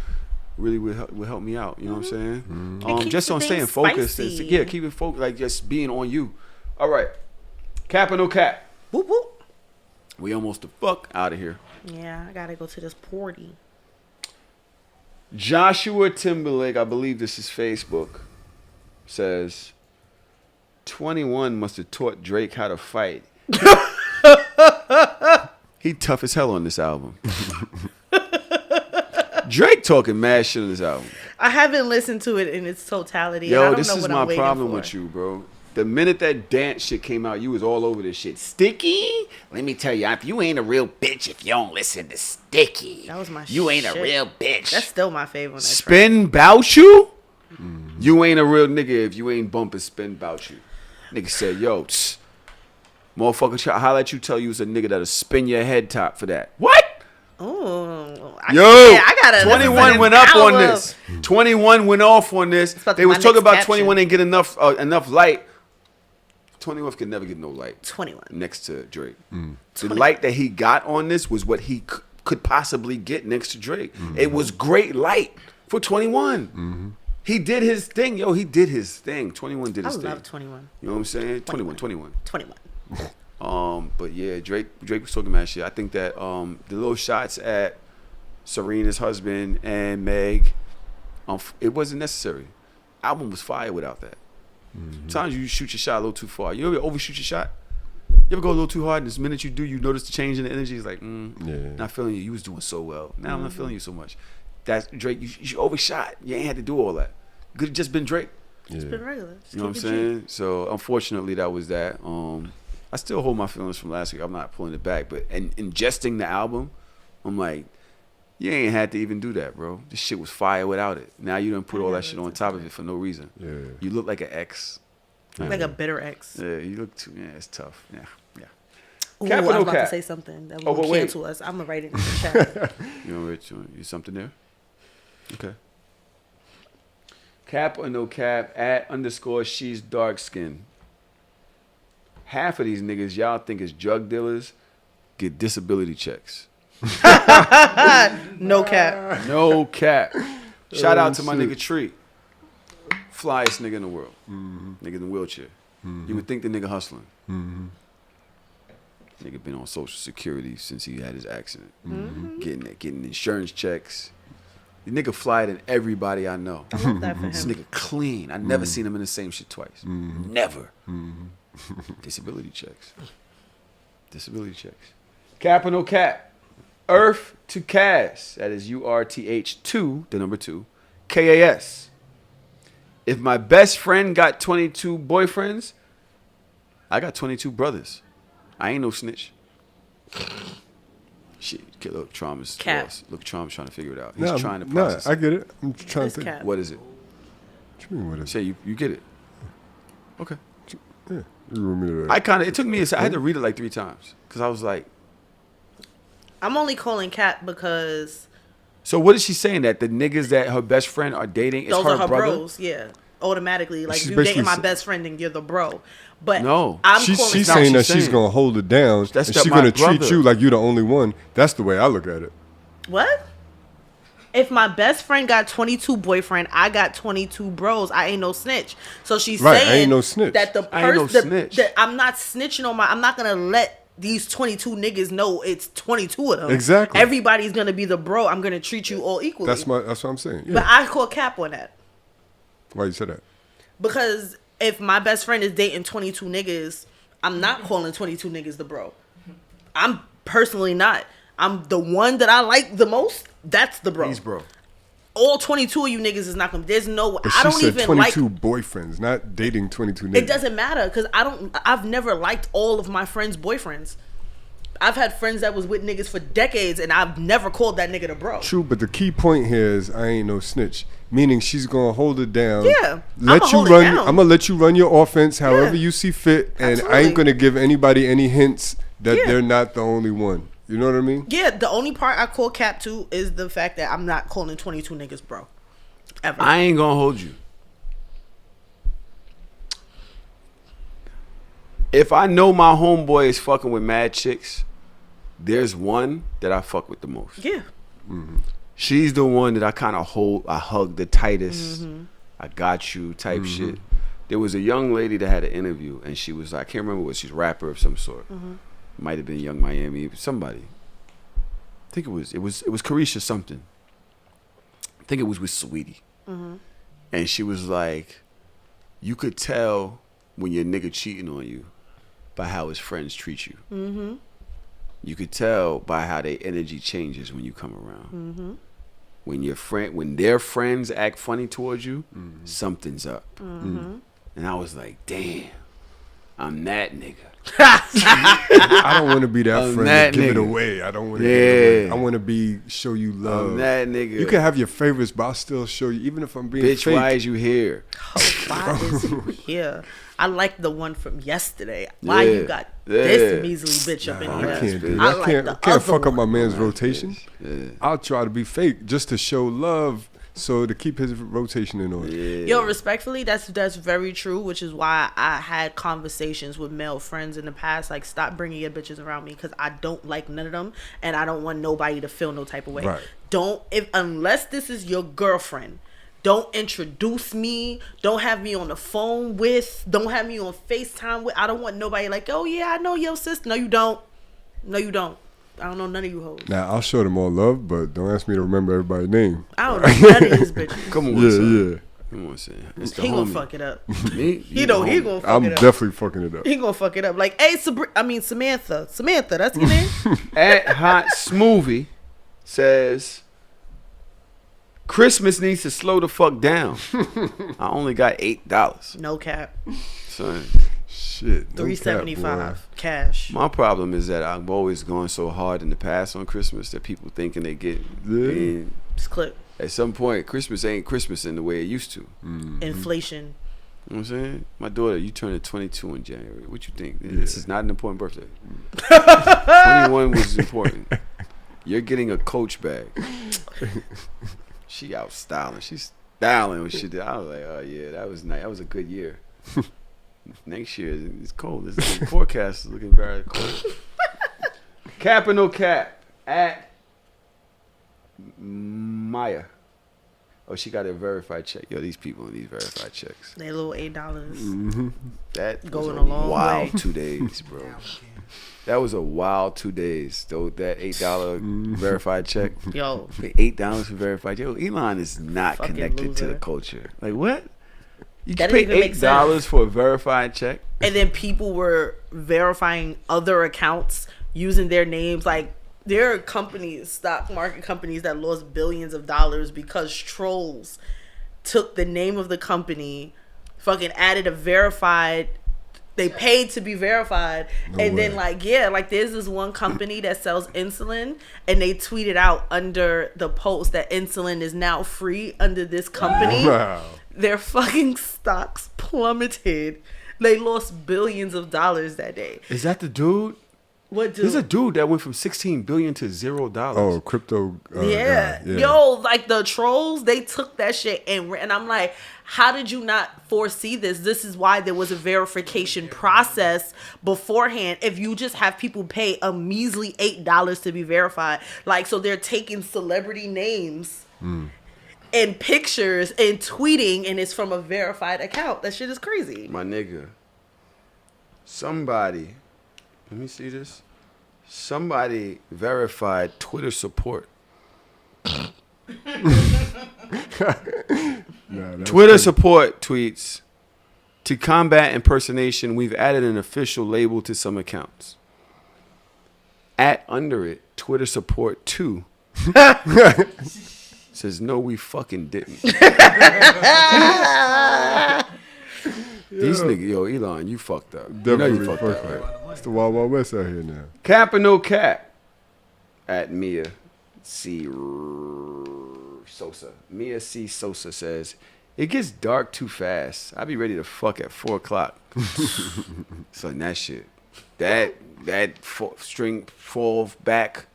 [SPEAKER 2] really will help me out. You know what I'm saying? Just on staying focused. Keep it focused. Like just being on you. All right. Cap or no cap?
[SPEAKER 5] Whoop, whoop.
[SPEAKER 2] We almost the fuck out of here.
[SPEAKER 5] Yeah, I gotta go to this party.
[SPEAKER 2] Joshua Timberlake, I believe this is Facebook, says 21 must have taught Drake how to fight. He tough as hell on this album. Drake talking mad shit on this album.
[SPEAKER 5] I haven't listened to it in its totality.
[SPEAKER 2] Yo,
[SPEAKER 5] and I don't
[SPEAKER 2] this
[SPEAKER 5] know
[SPEAKER 2] is
[SPEAKER 5] what
[SPEAKER 2] my
[SPEAKER 5] I'm waiting
[SPEAKER 2] problem
[SPEAKER 5] for.
[SPEAKER 2] with you, bro. The minute that dance shit came out, you was all over this shit. Sticky? Let me tell you, if you ain't a real bitch if you don't listen to Sticky.
[SPEAKER 5] That was my
[SPEAKER 2] You ain't
[SPEAKER 5] shit.
[SPEAKER 2] a real bitch.
[SPEAKER 5] That's still my favorite.
[SPEAKER 2] Spin bout you? You ain't a real nigga if you ain't bumping spin bout you. Nigga said, yo, motherfucker try holla at you, tell you it's a nigga that'll spin your head top for that. What?
[SPEAKER 5] Oh,
[SPEAKER 2] I
[SPEAKER 5] gotta
[SPEAKER 2] 21 went up on this. 21 went off on this. They was talking about
[SPEAKER 5] caption.
[SPEAKER 2] 21 ain't get enough light. 21 could never get no light.
[SPEAKER 5] 21
[SPEAKER 2] next to Drake. The light that he got on this was what he could possibly get next to Drake. It was great light for 21. He did his thing, yo. He did his thing. 21 did his thing.
[SPEAKER 5] I love 21.
[SPEAKER 2] You know what I'm saying? 21. But yeah, Drake was talking mad shit. I think that the little shots at Serena's husband and Meg, it wasn't necessary. Album was fire without that. Sometimes you shoot your shot a little too far. You ever overshoot your shot? You ever go a little too hard, and this minute you do, you notice the change in the energy. It's like, not feeling you. You was doing so well. Now I'm not feeling you so much. That's Drake. You overshot. You ain't had to do all that. You could have just been Drake.
[SPEAKER 5] It's been regular.
[SPEAKER 2] You know what I'm saying? So unfortunately, that was that. I still hold my feelings from last week. I'm not pulling it back, but ingesting the album, I'm like, you ain't had to even do that, bro. This shit was fire without it. Now you done put all that shit on top of it for no reason. Yeah. You look like an ex.
[SPEAKER 5] Like a bitter ex.
[SPEAKER 2] Yeah, you look too. Yeah, it's tough. Yeah.
[SPEAKER 5] Ooh, I was about to say something that will cancel us. I'm gonna write it in the chat.
[SPEAKER 2] You something there? Okay. Cap or no cap at _, she's dark skinned. Half of these niggas y'all think is drug dealers get disability checks.
[SPEAKER 5] No cap.
[SPEAKER 2] No cap. Shout out to my nigga Tree. Flyest nigga in the world. Nigga in the wheelchair. You would think the nigga hustling. Nigga been on Social Security since he had his accident. Getting insurance checks. The nigga flyer than everybody I know.
[SPEAKER 5] I love that for him.
[SPEAKER 2] This nigga clean. I never seen him in the same shit twice. Never. Disability checks. Cap or no cap? Earth to Cass. That is URTH2, the number 2. KAS. If my best friend got 22 boyfriends, I got 22 brothers. I ain't no snitch. Shit, look, Traum is lost. Look, Traum's trying to figure it out. He's trying to process.
[SPEAKER 4] I get it. I'm trying to think.
[SPEAKER 2] What is it?
[SPEAKER 4] What you mean, what is it?
[SPEAKER 2] Say you get it. Okay.
[SPEAKER 4] Yeah.
[SPEAKER 2] It took me, I had to read it like 3 times. Because I was like.
[SPEAKER 5] I'm only calling Cat because.
[SPEAKER 2] So what is she saying? That the niggas that her best friend are dating is her brother? Those are her bros,
[SPEAKER 5] yeah. Automatically. Like, if you dating my best friend, then you're the bro. But
[SPEAKER 2] no,
[SPEAKER 4] she's saying that she's going to hold it down. And she's going to treat you like you're the only one. That's the way I look at it.
[SPEAKER 5] What? If my best friend got 22 boyfriend, I got 22 bros. I ain't no snitch. So she's saying
[SPEAKER 4] I ain't no snitch.
[SPEAKER 5] That the person I'm not snitching on I'm not gonna let these 22 niggas know it's 22 of them.
[SPEAKER 4] Exactly.
[SPEAKER 5] Everybody's gonna be the bro. I'm gonna treat you all equally.
[SPEAKER 4] That's what I'm saying. Yeah.
[SPEAKER 5] But I call cap on that.
[SPEAKER 4] Why you say that?
[SPEAKER 5] Because if my best friend is dating 22 niggas, I'm not calling 22 niggas the bro. I'm personally not. I'm the one that I like the most. That's the bro.
[SPEAKER 2] He's bro.
[SPEAKER 5] All 22 of you niggas is not gonna. There's no.
[SPEAKER 4] But
[SPEAKER 5] I don't
[SPEAKER 4] she said
[SPEAKER 5] even
[SPEAKER 4] 22
[SPEAKER 5] like
[SPEAKER 4] 22 boyfriends, not dating 22 niggas.
[SPEAKER 5] It doesn't matter because I've never liked all of my friends' boyfriends. I've had friends that was with niggas for decades, and I've never called that nigga the bro.
[SPEAKER 4] True, but the key point here is I ain't no snitch. Meaning she's gonna hold it down.
[SPEAKER 5] Yeah,
[SPEAKER 4] I'm gonna let you run your offense however you see fit, and I ain't gonna give anybody any hints that they're not the only one. You know what I mean?
[SPEAKER 5] Yeah, the only part I call cap to is the fact that I'm not calling 22 niggas bro. Ever.
[SPEAKER 2] I ain't gonna hold you. If I know my homeboy is fucking with mad chicks, there's one that I fuck with the most.
[SPEAKER 5] Yeah.
[SPEAKER 2] Mm-hmm. She's the one that I kind of hug the tightest. Mm-hmm. I got you type shit. There was a young lady that had an interview, and she was like, I can't remember what she's a rapper of some sort. Might have been Young Miami, somebody. I think it was Carisha something. I think it was with Sweetie. And she was like, you could tell when your nigga cheating on you by how his friends treat you. You could tell by how their energy changes when you come around. When their friends act funny towards you, something's up. And I was like, damn. I'm that nigga.
[SPEAKER 4] I don't want to be that friend
[SPEAKER 2] that
[SPEAKER 4] to give it
[SPEAKER 2] nigga.
[SPEAKER 4] away. I don't want to give it away. I want to show you love.
[SPEAKER 2] I'm that nigga.
[SPEAKER 4] You can have your favorites, but I'll still show you, even if I'm being
[SPEAKER 2] Bitch,
[SPEAKER 4] fake.
[SPEAKER 2] why is you here?
[SPEAKER 5] Why is you here? I like the one from yesterday. Why you got this measly bitch up in here?
[SPEAKER 4] I can't do
[SPEAKER 5] I
[SPEAKER 4] that.
[SPEAKER 5] like
[SPEAKER 4] I can't fuck up my
[SPEAKER 5] one.
[SPEAKER 4] man's rotation. I'll try to be fake just to show love, so to keep his rotation in order.
[SPEAKER 5] Yo, respectfully, that's very true, which is why I had conversations with male friends in the past, like, stop bringing your bitches around me, because I don't like none of them, and I don't want nobody to feel no type of way.
[SPEAKER 4] Right.
[SPEAKER 5] Unless this is your girlfriend, don't introduce me, don't have me on the phone with, don't have me on FaceTime with. I don't want nobody like, oh yeah, I know your sister. No, you don't. I don't know none of you hoes.
[SPEAKER 4] Now, I'll show them all love, but don't ask me to remember everybody's name.
[SPEAKER 5] I don't know none of these bitches.
[SPEAKER 2] Come on, son. Come on, son. It's the
[SPEAKER 5] He
[SPEAKER 2] homie.
[SPEAKER 5] gonna fuck it up.
[SPEAKER 2] Me?
[SPEAKER 5] He gonna fuck it up.
[SPEAKER 4] I'm definitely fucking it up.
[SPEAKER 5] He gonna fuck it up. Like, hey, Samantha. Samantha, that's your name?
[SPEAKER 2] At Hot Smoothie says, Christmas needs to slow the fuck down. I only got $8.
[SPEAKER 5] No cap.
[SPEAKER 2] Son.
[SPEAKER 4] Shit. No
[SPEAKER 5] $3.75 cash.
[SPEAKER 2] My problem is that I've always gone so hard in the past on Christmas that people thinking they get.
[SPEAKER 5] Just clip.
[SPEAKER 2] At some point, Christmas ain't Christmas in the way it used to.
[SPEAKER 5] Inflation.
[SPEAKER 2] You know what I'm saying? My daughter, you turned 22 in January. What you think? This is not an important birthday. 21 was important. You're getting a Coach bag. She out styling. She's styling what she did. I was like, oh yeah, that was nice. That was a good year. Next year it's cold. The forecast is looking very cold. Cap or no cap at Maya. Oh, she got a verified check. Yo, these people and these verified checks.
[SPEAKER 5] They little $8.
[SPEAKER 2] That
[SPEAKER 5] going
[SPEAKER 2] was
[SPEAKER 5] a long
[SPEAKER 2] wild
[SPEAKER 5] way.
[SPEAKER 2] 2 days, bro. That was a wild 2 days. Though that $8 verified check.
[SPEAKER 5] Yo,
[SPEAKER 2] $8 for verified. Yo, Elon is not
[SPEAKER 5] Fucking
[SPEAKER 2] connected to the
[SPEAKER 5] loser.
[SPEAKER 2] culture. Like what? You
[SPEAKER 5] That
[SPEAKER 2] can
[SPEAKER 5] didn't
[SPEAKER 2] pay
[SPEAKER 5] even make
[SPEAKER 2] $8
[SPEAKER 5] sense.
[SPEAKER 2] for a verified check.
[SPEAKER 5] and then people were verifying other accounts using their names. Like, there are companies, stock market companies, that lost billions of dollars because trolls took the name of the company, fucking added a verified. They paid to be verified. And then, like, yeah, like, there's this one company that sells insulin, and they tweeted out under the post that insulin is now free under this company.
[SPEAKER 4] Wow.
[SPEAKER 5] Their fucking stocks plummeted. They lost billions of dollars that day.
[SPEAKER 2] Is that the dude?
[SPEAKER 5] What dude?
[SPEAKER 2] There's a dude that went from 16 billion to $0.
[SPEAKER 4] Oh, crypto.
[SPEAKER 5] Yeah.
[SPEAKER 4] guy.
[SPEAKER 5] Yo, like, the trolls, they took that shit and I'm like, how did you not foresee this? This is why there was a verification process beforehand. If you just have people pay a measly $8 to be verified, like, so they're taking celebrity names and pictures and tweeting, and it's from a verified account. That shit is crazy.
[SPEAKER 2] My nigga. Somebody, let me see this. Somebody verified Twitter support. Twitter support tweets, to combat impersonation, we've added an official label to some accounts. At under it, Twitter support 2 says, no, we fucking didn't. These niggas, yo, Elon, you fucked up.
[SPEAKER 4] Definitely
[SPEAKER 2] you know you fucked up, right?
[SPEAKER 4] It's the Wild Wild West out here now.
[SPEAKER 2] Cap or no cap? At Mia C. Sosa. Mia C. Sosa says, it gets dark too fast. I be ready to fuck at 4 o'clock. So that shit. That string fall back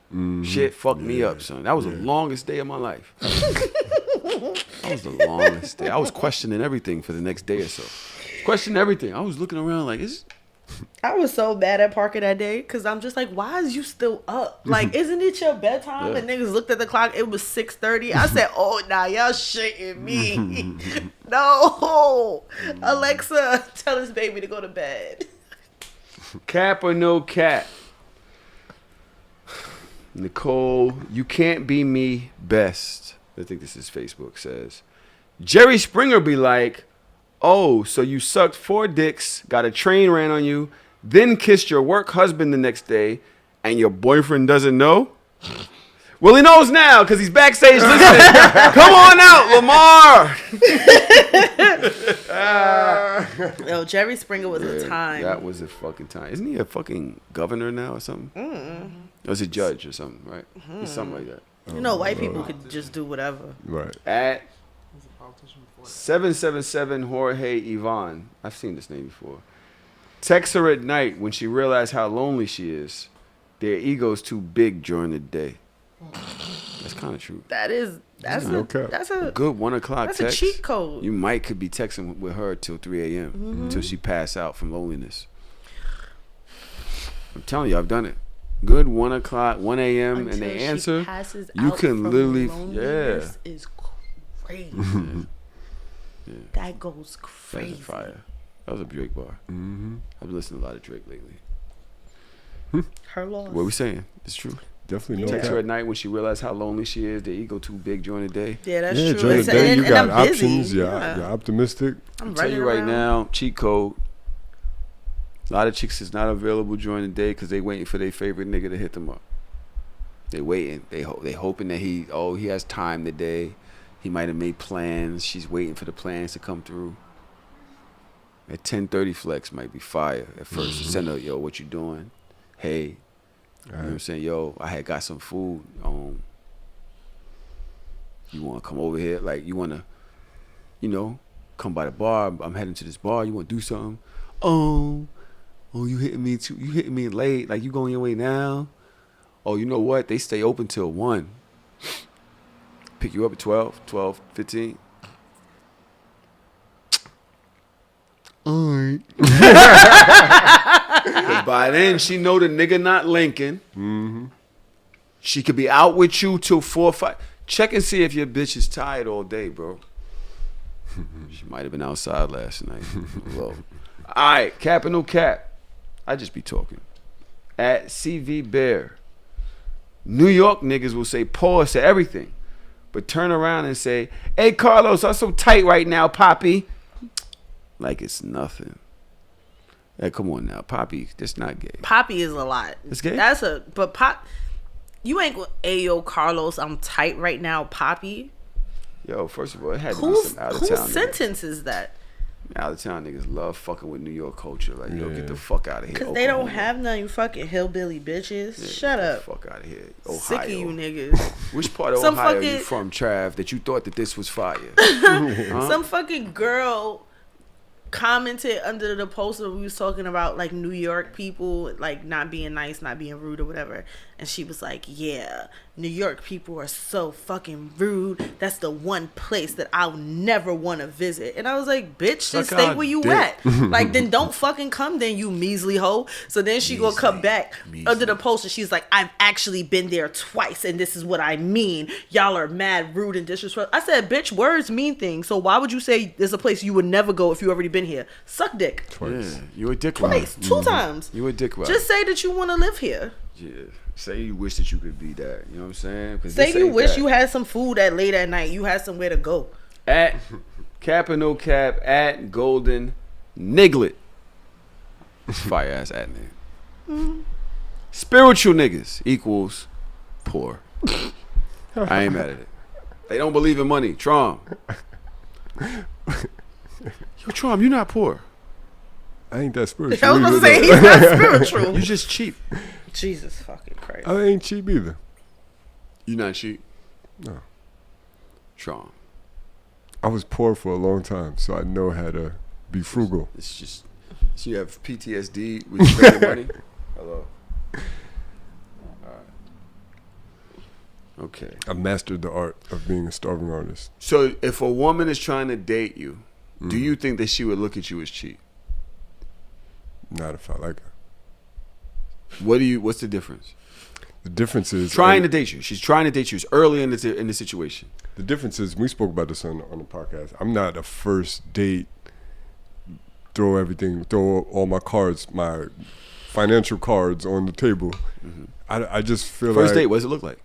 [SPEAKER 2] shit fucked me up, son. That was the longest day of my life. That was the longest day. I was questioning everything for the next day or so. Questioning everything. I was looking around like,
[SPEAKER 5] I was so bad at Parker that day because I'm just like, why is you still up? Like, isn't it your bedtime?
[SPEAKER 2] Yeah.
[SPEAKER 5] And niggas looked at the clock. It was 6:30. I said, oh, nah, y'all shitting me. No. Alexa, tell this baby to go to bed.
[SPEAKER 2] cap or no cap? Nicole, you can't be me best. I think this is Facebook says. Jerry Springer be like, oh, so you sucked 4 dicks, got a train ran on you, then kissed your work husband the next day, and your boyfriend doesn't know? Well, he knows now because he's backstage listening. Come on out, Lamar.
[SPEAKER 5] Yo, Jerry Springer was a time.
[SPEAKER 2] That was a fucking time. Isn't he a fucking governor now or something? Or is he a judge or something, right? He's something like that.
[SPEAKER 5] You know, white people could just do whatever.
[SPEAKER 4] Right.
[SPEAKER 2] At 777 Jorge Yvonne. I've seen this name before. Text her at night when she realized how lonely she is. Their ego's too big during the day. That's kind of true.
[SPEAKER 5] That's a
[SPEAKER 2] Good 1 o'clock
[SPEAKER 5] that's
[SPEAKER 2] text.
[SPEAKER 5] a cheat code.
[SPEAKER 2] You could be texting with her till 3 a.m. until she pass out from loneliness. I'm telling you, I've done it. Good 1 o'clock, 1 a.m. and
[SPEAKER 5] Until
[SPEAKER 2] they
[SPEAKER 5] she
[SPEAKER 2] answer.
[SPEAKER 5] passes
[SPEAKER 2] You
[SPEAKER 5] out
[SPEAKER 2] can
[SPEAKER 5] from
[SPEAKER 2] literally,
[SPEAKER 5] loneliness is crazy. That goes crazy.
[SPEAKER 2] That's a fire. That was a Drake bar. I've been listening to a lot of Drake lately.
[SPEAKER 5] Her loss.
[SPEAKER 2] What are we saying? It's true.
[SPEAKER 4] Definitely no
[SPEAKER 2] Text
[SPEAKER 4] cap.
[SPEAKER 2] her at night when she realized how lonely she is. The ego too big during the day.
[SPEAKER 5] Yeah, that's
[SPEAKER 4] Yeah,
[SPEAKER 5] true.
[SPEAKER 4] during the
[SPEAKER 5] It's-
[SPEAKER 4] day
[SPEAKER 5] and,
[SPEAKER 4] you
[SPEAKER 5] and
[SPEAKER 4] got
[SPEAKER 5] I'm busy.
[SPEAKER 4] options. You're optimistic.
[SPEAKER 5] I'm
[SPEAKER 2] Tell you right now, cheat code. A lot of chicks is not available during the day because they waiting for their favorite nigga to hit them up. They waiting. They hoping that he has time today. He might have made plans. She's waiting for the plans to come through. At 10:30 flex might be fire at first. Send her, yo, what you doing? Hey. You know what I'm saying? Yo, I had got some food. You want to come over here? Like, you want to, come by the bar. I'm heading to this bar. You want to do something? Oh, you hitting me too? You hitting me late? Like, you going your way now? Oh, you know what? They stay open till 1. Pick you up at 12, 15. All right. Because by then, she know the nigga not linking. She could be out with you till 4 or 5. Check and see if your bitch is tired all day, bro. She might have been outside last night. All right, cap or no cap. I just be talking. At CV Bear. New York niggas will say pause to everything, but turn around and say, hey, Carlos, I'm so tight right now, Poppy. Like it's nothing. Hey, come on now. Poppy, that's not gay.
[SPEAKER 5] Poppy is a lot.
[SPEAKER 2] It's gay?
[SPEAKER 5] But you ain't going, Ayo, Carlos, I'm tight right now, Poppy.
[SPEAKER 2] Yo, first of all, it had to be some out of town.
[SPEAKER 5] Whose sentence is that?
[SPEAKER 2] Out of town niggas love fucking with New York culture. Like, yo, get the fuck out of here.
[SPEAKER 5] Because they don't have none, you fucking hillbilly bitches.
[SPEAKER 2] Yeah,
[SPEAKER 5] Shut up.
[SPEAKER 2] Get the fuck out of here. Ohio.
[SPEAKER 5] Sick of you niggas.
[SPEAKER 2] Which part of Ohio are you from, Trav, that you thought that this was fire?
[SPEAKER 5] Some fucking girl commented under the post that we was talking about, like, New York people, like, not being nice, not being rude or whatever. And she was like, yeah, New York people are so fucking rude. That's the one place that I'll never want to visit. And I was like, bitch, just stay where you at. Like, then don't fucking come then, you measly hoe. So then she gonna come back under the post and she's like, I've actually been there twice and this is what I mean. Y'all are mad, rude, and disrespectful. I said, bitch, words mean things. So why would you say there's a place you would never go if you already been here? Suck dick.
[SPEAKER 2] Twice. Yeah, you a dick
[SPEAKER 5] Twice.
[SPEAKER 2] rider.
[SPEAKER 5] 2 times.
[SPEAKER 2] You a dick rider.
[SPEAKER 5] Just say that you want to live here.
[SPEAKER 2] Yeah. Say you wish that you could be that. You know what I'm saying?
[SPEAKER 5] Say you wish you had some food at late at night. You had somewhere to go.
[SPEAKER 2] At cap or no cap, at Golden Niglet. Fire ass at name. Spiritual niggas equals poor. I ain't mad at it. They don't believe in money. Traum. Yo, Traum, you not poor.
[SPEAKER 4] I ain't that spiritual.
[SPEAKER 5] I was gonna say he's not spiritual.
[SPEAKER 2] You just cheap.
[SPEAKER 5] Jesus fucking Christ.
[SPEAKER 4] I ain't cheap either.
[SPEAKER 2] You not cheap?
[SPEAKER 4] No.
[SPEAKER 2] Traum.
[SPEAKER 4] I was poor for a long time, so I know how to be frugal.
[SPEAKER 2] It's just, so you have PTSD with spending money? Hello. Okay.
[SPEAKER 4] I mastered the art of being a starving artist.
[SPEAKER 2] So if a woman is trying to date you, do you think that she would look at you as cheap?
[SPEAKER 4] Not if I like her.
[SPEAKER 2] What's the difference?
[SPEAKER 4] The difference is
[SPEAKER 2] trying to date you. She's trying to date you. It's early in the situation.
[SPEAKER 4] The difference is, we spoke about this on the podcast. I'm not a first date. Throw all my cards, my financial cards on the table. I just feel
[SPEAKER 2] first
[SPEAKER 4] like
[SPEAKER 2] date. What does it look like?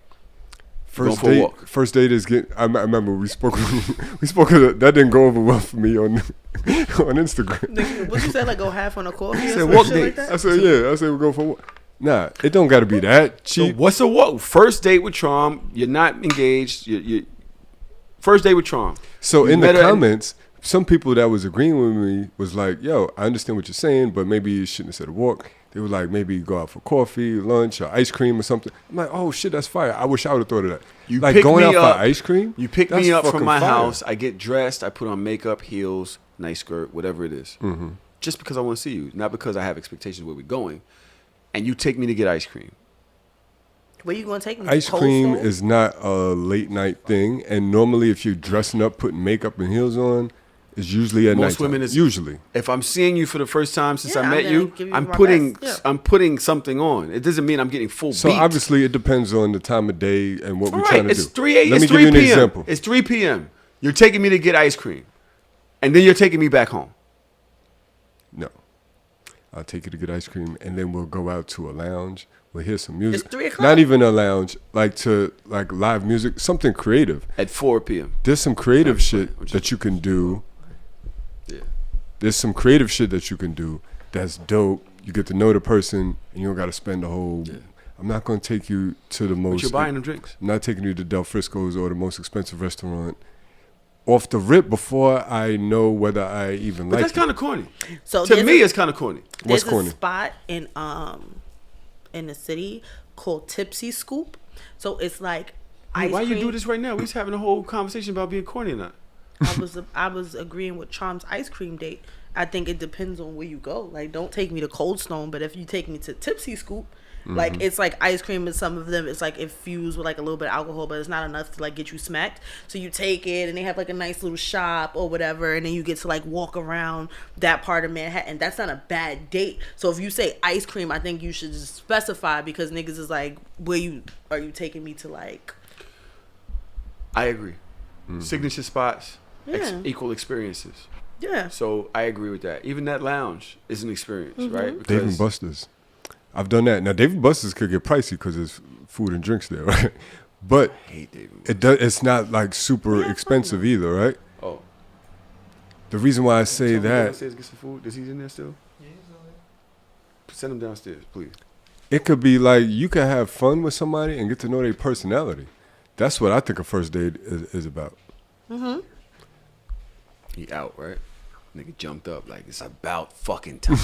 [SPEAKER 4] First date is get. I remember we spoke. That didn't go over well for me on Instagram.
[SPEAKER 5] What you said, like go half on a coffee?
[SPEAKER 2] I said walk date.
[SPEAKER 5] Like that?
[SPEAKER 4] I said yeah. I said we go for walk. Nah, it don't got to be that cheap.
[SPEAKER 2] So what's a walk? First date with Traum. You're not engaged. You first date with Traum.
[SPEAKER 4] So in the comments, some people that was agreeing with me was like, yo, I understand what you're saying, but maybe you shouldn't have said a walk. They were like, maybe go out for coffee, lunch, or ice cream or something. I'm like, oh shit, that's fire. I wish I would have thought of that.
[SPEAKER 2] You
[SPEAKER 4] like
[SPEAKER 2] pick
[SPEAKER 4] going
[SPEAKER 2] me
[SPEAKER 4] out
[SPEAKER 2] up,
[SPEAKER 4] for ice cream.
[SPEAKER 2] You pick
[SPEAKER 4] that's
[SPEAKER 2] me up from
[SPEAKER 4] fucking
[SPEAKER 2] my
[SPEAKER 4] fire.
[SPEAKER 2] house. I get dressed. I put on makeup, heels, nice skirt, whatever it is.
[SPEAKER 4] Mm-hmm.
[SPEAKER 2] Just because I want to see you, not because I have expectations where we're going. And you take me to get ice cream.
[SPEAKER 5] Where you gonna take me?
[SPEAKER 4] Ice cream is not a late night thing, and normally if you're dressing up, putting makeup and heels on, it's usually at night.
[SPEAKER 2] Most women is
[SPEAKER 4] usually.
[SPEAKER 2] If I'm seeing you for the first time since I
[SPEAKER 5] I'm
[SPEAKER 2] met
[SPEAKER 5] gonna
[SPEAKER 2] you,
[SPEAKER 5] give you
[SPEAKER 2] I'm
[SPEAKER 5] my
[SPEAKER 2] putting
[SPEAKER 5] best.
[SPEAKER 2] I'm putting something on. It doesn't mean I'm getting full
[SPEAKER 4] So
[SPEAKER 2] beat.
[SPEAKER 4] obviously it depends on the time of day and what
[SPEAKER 2] All
[SPEAKER 4] we're
[SPEAKER 2] right,
[SPEAKER 4] trying to
[SPEAKER 2] it's
[SPEAKER 4] do.
[SPEAKER 2] 3
[SPEAKER 4] Let
[SPEAKER 2] it's
[SPEAKER 4] me
[SPEAKER 2] 3
[SPEAKER 4] give you an
[SPEAKER 2] p.m.
[SPEAKER 4] example.
[SPEAKER 2] It's 3 p.m. You're taking me to get ice cream, and then you're taking me back home.
[SPEAKER 4] No. I'll take you to get ice cream, and then we'll go out to a lounge. We'll hear some music.
[SPEAKER 5] It's 3 o'clock.
[SPEAKER 4] Not even a lounge, like live music, something creative.
[SPEAKER 2] At 4 p.m.
[SPEAKER 4] There's some creative shit that you can do.
[SPEAKER 2] Yeah.
[SPEAKER 4] There's some creative shit that you can do that's dope. You get to know the person, and you don't got to spend the whole. Yeah. I'm not going to take you to the most.
[SPEAKER 2] But you're buying them drinks.
[SPEAKER 4] I'm not taking you to Del Frisco's or the most expensive restaurant off the rip before I know whether I even
[SPEAKER 2] But
[SPEAKER 4] like
[SPEAKER 2] that's kind of corny.
[SPEAKER 5] So
[SPEAKER 2] to me, it's kind of corny.
[SPEAKER 4] What's
[SPEAKER 5] There's
[SPEAKER 4] corny?
[SPEAKER 5] a spot in the city called Tipsy Scoop. So it's like ice
[SPEAKER 2] Why
[SPEAKER 5] cream.
[SPEAKER 2] you do this right now? We was having a whole conversation about being corny or not.
[SPEAKER 5] I was agreeing with Traum's ice cream date. I think it depends on where you go. Like, don't take me to Cold Stone, but if you take me to Tipsy Scoop, like it's like ice cream, and some of them it's like infused with like a little bit of alcohol, but it's not enough to like get you smacked. So you take it, and they have like a nice little shop or whatever, and then you get to like walk around that part of Manhattan. That's not a bad date. So if you say ice cream, I think you should just specify, because niggas is like, are you taking me to like?
[SPEAKER 2] I agree. Signature spots,
[SPEAKER 5] Yeah.
[SPEAKER 2] equal experiences.
[SPEAKER 5] Yeah.
[SPEAKER 2] So I agree with that. Even that lounge is an experience, right?
[SPEAKER 4] Dave and Buster's. I've done that. Now, Dave and Buster's could get pricey because there's food and drinks there, right? But
[SPEAKER 2] I hate Dave and
[SPEAKER 4] it does. It's not like super expensive either, right?
[SPEAKER 2] Oh.
[SPEAKER 4] The reason why I say
[SPEAKER 2] Tell him to go
[SPEAKER 4] that,
[SPEAKER 2] downstairs, get some food. Is he in there still? Yeah, he's in there. Send him downstairs, please.
[SPEAKER 4] it could be like you can have fun with somebody and get to know their personality. That's what I think a first date is about.
[SPEAKER 5] Mm-hmm.
[SPEAKER 2] He out, right? Nigga jumped up like it's about fucking time.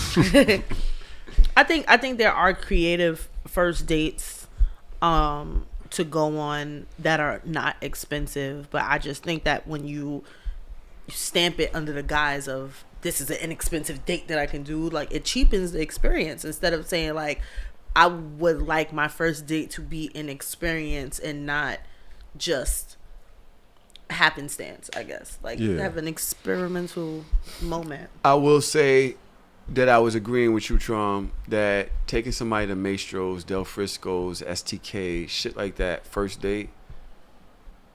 [SPEAKER 5] I think there are creative first dates to go on that are not expensive, but I just think that when you stamp it under the guise of this is an inexpensive date that I can do, like it cheapens the experience. Instead of saying like I would like my first date to be an experience and not just happenstance, I guess. Like have an experimental moment.
[SPEAKER 2] I will say that I was agreeing with you, Traum, that taking somebody to Maestro's, Del Frisco's, STK, shit like that, first date,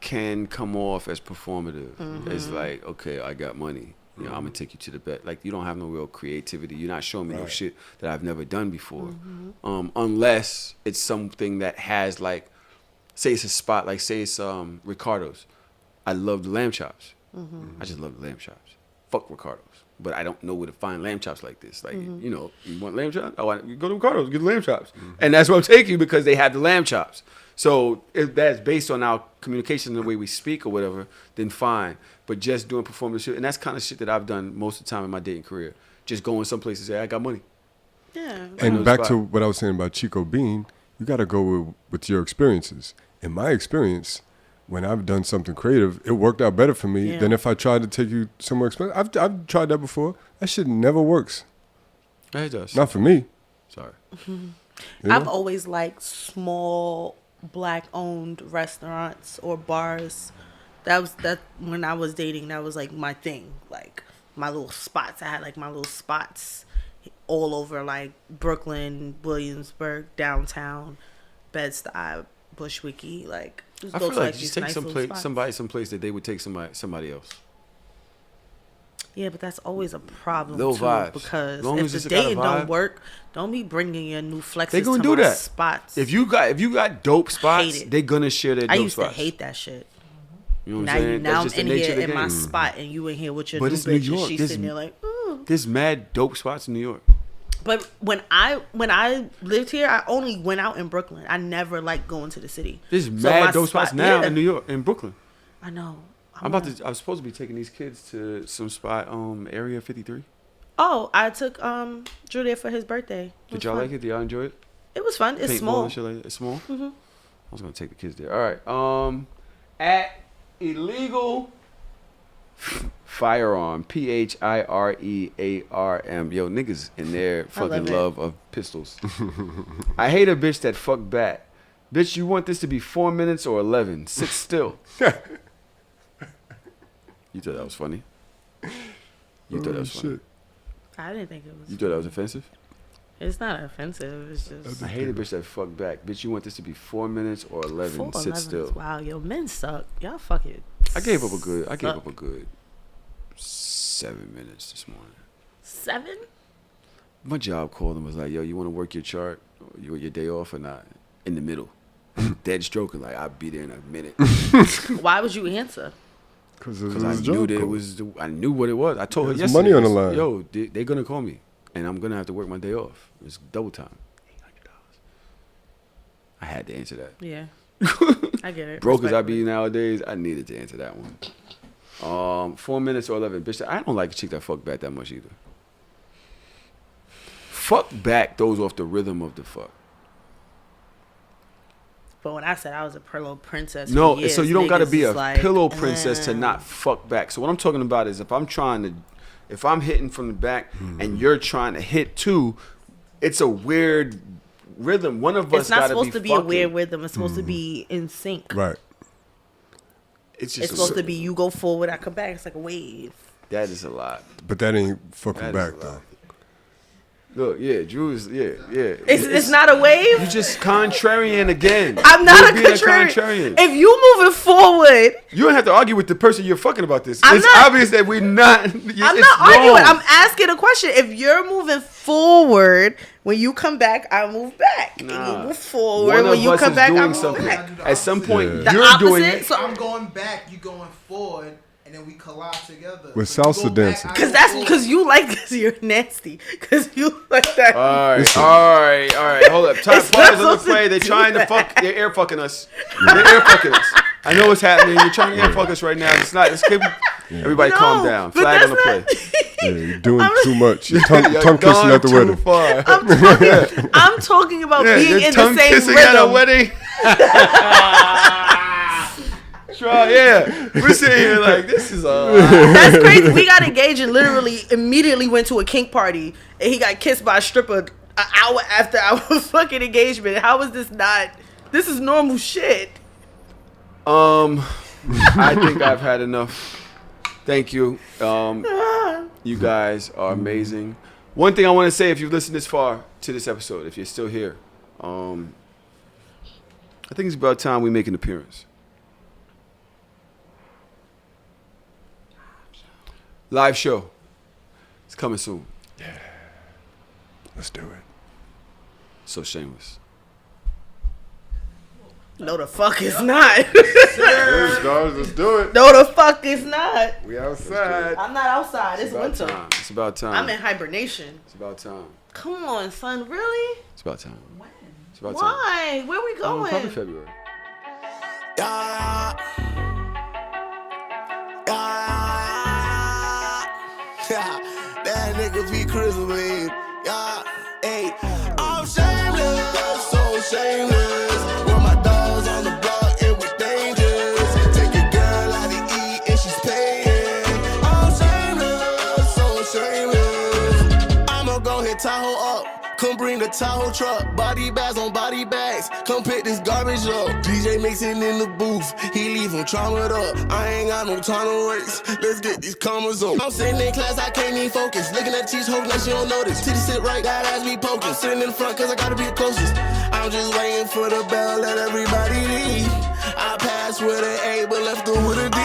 [SPEAKER 2] can come off as performative.
[SPEAKER 5] Mm-hmm.
[SPEAKER 2] It's like, okay, I got money. You know, I'm gonna take you to the bed. Like, you don't have no real creativity. You're not showing me no shit that I've never done before.
[SPEAKER 5] Mm-hmm.
[SPEAKER 2] Unless it's something that has like, say it's a spot, like say it's Ricardo's. I love the lamb chops. I just love the lamb chops. Fuck Ricardo's. But I don't know where to find lamb chops like this. Like, you know, you want lamb chops? You go to Ricardo's, get the lamb chops. And that's what I'm taking you, because they have the lamb chops. So if that's based on our communication and the way we speak or whatever, then fine. But just doing performance shit, and that's kind of shit that I've done most of the time in my dating career. Just going someplace and say, I got money.
[SPEAKER 5] Yeah.
[SPEAKER 4] And back to what I was saying about Chico Bean, you got to go with your experiences. In my experience, when I've done something creative, it worked out better for me than if I tried to take you somewhere expensive. I've tried that before. That shit never works.
[SPEAKER 2] It does.
[SPEAKER 4] Not for me.
[SPEAKER 2] Sorry.
[SPEAKER 4] You know?
[SPEAKER 5] I've always liked small Black-owned restaurants or bars. That when I was dating, that was like my thing. Like my little spots. I had like my little spots all over like Brooklyn, Williamsburg, downtown, Bed-Stuy, Bushwicky. Like just
[SPEAKER 2] I
[SPEAKER 5] go
[SPEAKER 2] feel
[SPEAKER 5] to
[SPEAKER 2] like
[SPEAKER 5] like
[SPEAKER 2] just
[SPEAKER 5] these
[SPEAKER 2] take
[SPEAKER 5] nice
[SPEAKER 2] someplace that they would take somebody else.
[SPEAKER 5] Yeah, but that's always a problem
[SPEAKER 2] Little
[SPEAKER 5] too,
[SPEAKER 2] vibes.
[SPEAKER 5] because
[SPEAKER 2] Long
[SPEAKER 5] if
[SPEAKER 2] as
[SPEAKER 5] the
[SPEAKER 2] it's got a
[SPEAKER 5] dating
[SPEAKER 2] vibe.
[SPEAKER 5] don't work, don't be bringing your new flexes
[SPEAKER 2] They gonna
[SPEAKER 5] to
[SPEAKER 2] do
[SPEAKER 5] my
[SPEAKER 2] that.
[SPEAKER 5] spots.
[SPEAKER 2] If you got dope spots,
[SPEAKER 5] it.
[SPEAKER 2] they gonna share their dope
[SPEAKER 5] I used
[SPEAKER 2] spots.
[SPEAKER 5] to hate that shit.
[SPEAKER 2] You know what
[SPEAKER 5] Now,
[SPEAKER 2] I'm saying?
[SPEAKER 5] now
[SPEAKER 2] That's
[SPEAKER 5] I'm
[SPEAKER 2] just the
[SPEAKER 5] in
[SPEAKER 2] nature
[SPEAKER 5] here
[SPEAKER 2] of the
[SPEAKER 5] in my
[SPEAKER 2] game.
[SPEAKER 5] spot, and you in here with your
[SPEAKER 2] But
[SPEAKER 5] new
[SPEAKER 2] it's New
[SPEAKER 5] bitch, and
[SPEAKER 2] York.
[SPEAKER 5] she's
[SPEAKER 2] There's-
[SPEAKER 5] sitting there like,
[SPEAKER 2] There's mad dope spots in New York.
[SPEAKER 5] But when I lived here, I only went out in Brooklyn. I never liked going to the city.
[SPEAKER 2] There's
[SPEAKER 5] So
[SPEAKER 2] mad
[SPEAKER 5] my
[SPEAKER 2] dope spots
[SPEAKER 5] spot-
[SPEAKER 2] now
[SPEAKER 5] yeah.
[SPEAKER 2] in New York, in Brooklyn.
[SPEAKER 5] I know.
[SPEAKER 2] I was supposed to be taking these kids to some spot, Area 53.
[SPEAKER 5] Oh, I took Drew there for his birthday.
[SPEAKER 2] Did y'all like it? Did y'all enjoy it?
[SPEAKER 5] It was fun. It's small.
[SPEAKER 2] And shit like that. It's small?
[SPEAKER 5] Mm-hmm.
[SPEAKER 2] I was going to take the kids there. All right. At illegal firearm, PHIREARM. Yo, niggas in their fucking love of pistols. I hate a bitch that fuck back. Bitch, you want this to be 4 minutes or 11? Sit still. You thought that was funny? You thought that was funny?
[SPEAKER 5] I didn't think it was.
[SPEAKER 2] You thought that was offensive?
[SPEAKER 5] It's not offensive. It's just.
[SPEAKER 2] I hate a bitch that fuck back. Bitch, you want this to be 4 minutes or 11? Sit still.
[SPEAKER 5] Wow, yo, men suck. Y'all fucking.
[SPEAKER 2] I gave up a good 7 minutes this morning.
[SPEAKER 5] 7?
[SPEAKER 2] My job called and was like, yo, you want to work your chart? You want your day off or not? In the middle. Dead stroking. Like, I'll be there in a minute.
[SPEAKER 5] Why would you answer?
[SPEAKER 4] Because
[SPEAKER 2] I knew that it was. I knew what it was. I told her
[SPEAKER 4] There's
[SPEAKER 2] yesterday.
[SPEAKER 4] money on the line.
[SPEAKER 2] Yo, they're going to call me. And I'm going to have to work my day off. It's double time. $800. I had to answer that.
[SPEAKER 5] Yeah. I get it.
[SPEAKER 2] Broke as I be nowadays, I needed to answer that one. 4 minutes or 11. Bitch, I don't like a chick that fuck back that much either. Fuck back throws off the rhythm of the fuck.
[SPEAKER 5] But when I said I was a pillow princess,
[SPEAKER 2] no,
[SPEAKER 5] years,
[SPEAKER 2] so you don't got to be a
[SPEAKER 5] like,
[SPEAKER 2] pillow princess to not fuck back. So what I'm talking about is if I'm hitting from the back and you're trying to hit too, it's a weird rhythm. One of us got to be. It's not
[SPEAKER 5] supposed to be a weird rhythm. It's supposed to be in sync.
[SPEAKER 4] Right.
[SPEAKER 2] It's
[SPEAKER 5] supposed to be you go forward, I come back. It's like a wave.
[SPEAKER 2] That is a lot.
[SPEAKER 4] But that ain't fucking back though.
[SPEAKER 2] Look, yeah, Drew is, yeah.
[SPEAKER 5] It's not a wave?
[SPEAKER 2] You just contrarian again.
[SPEAKER 5] I'm not a contrarian. If you moving forward.
[SPEAKER 2] You don't have to argue with the person you're fucking about this. It's obvious that we're not. I'm
[SPEAKER 5] not arguing. I'm asking a question. If you're moving forward, when you come back, I move back.
[SPEAKER 2] Nah.
[SPEAKER 5] And you move forward. When you come back, I move back.
[SPEAKER 2] At some point,
[SPEAKER 5] The
[SPEAKER 2] you're
[SPEAKER 5] opposite,
[SPEAKER 2] doing it.
[SPEAKER 11] So I'm going back, you going forward. And then we collide together.
[SPEAKER 4] With salsa dancing.
[SPEAKER 5] Because you like this. You're nasty. Because you like that.
[SPEAKER 2] All right. Hold up. Pause on the play. They're trying to fuck. They're air fucking us. They're air fucking us. I know what's happening. You're trying to air fuck us right now. It's not. Everybody calm down. Flag on the play.
[SPEAKER 4] Yeah, you're doing too much. Your tongue kissing at the wedding.
[SPEAKER 2] Far.
[SPEAKER 5] I'm talking about being in the same
[SPEAKER 2] kissing
[SPEAKER 5] rhythm.
[SPEAKER 2] at a wedding. Yeah, we're sitting here like this is
[SPEAKER 5] That's crazy. We got engaged and literally immediately went to a kink party, and he got kissed by a stripper an hour after our fucking engagement. How is this not? This is normal shit.
[SPEAKER 2] I think I've had enough. Thank you. You guys are amazing. One thing I want to say, if you've listened this far to this episode, if you're still here, I think it's about time we make an appearance. Live show. It's coming soon.
[SPEAKER 4] Yeah. Let's do it.
[SPEAKER 2] So shameless.
[SPEAKER 5] No, the fuck it's not.
[SPEAKER 4] Yes, guys, let's do it.
[SPEAKER 5] No, the fuck it's not.
[SPEAKER 4] We outside.
[SPEAKER 5] I'm not outside. It's winter.
[SPEAKER 2] Time. It's about time.
[SPEAKER 5] I'm in hibernation.
[SPEAKER 2] It's about time.
[SPEAKER 5] Come on, son. Really?
[SPEAKER 2] It's about time.
[SPEAKER 11] When?
[SPEAKER 2] It's about
[SPEAKER 5] Why? Where we going?
[SPEAKER 2] Probably February.
[SPEAKER 1] That nigga be Christmas. Hey, I'm shameless, so shameless. With my dogs on the block, it was dangerous. Take your girl out to eat and she's paying. I'm shameless, so shameless. I'ma go hit Tahoe up. Come bring the Tahoe truck, body bags on body bags. Come pick this garbage up. DJ mixing in the booth, he leave him traumatized up. I ain't got no time to waste. Let's get these commas on. I'm sitting in class, I can't even focus. Looking at teach, hoping that she don't notice. Titty sit right, that ass be poking. I'm sitting in the front cause I gotta be the closest. I'm just waiting for the bell, let everybody leave. I passed with an A, but left her with a D.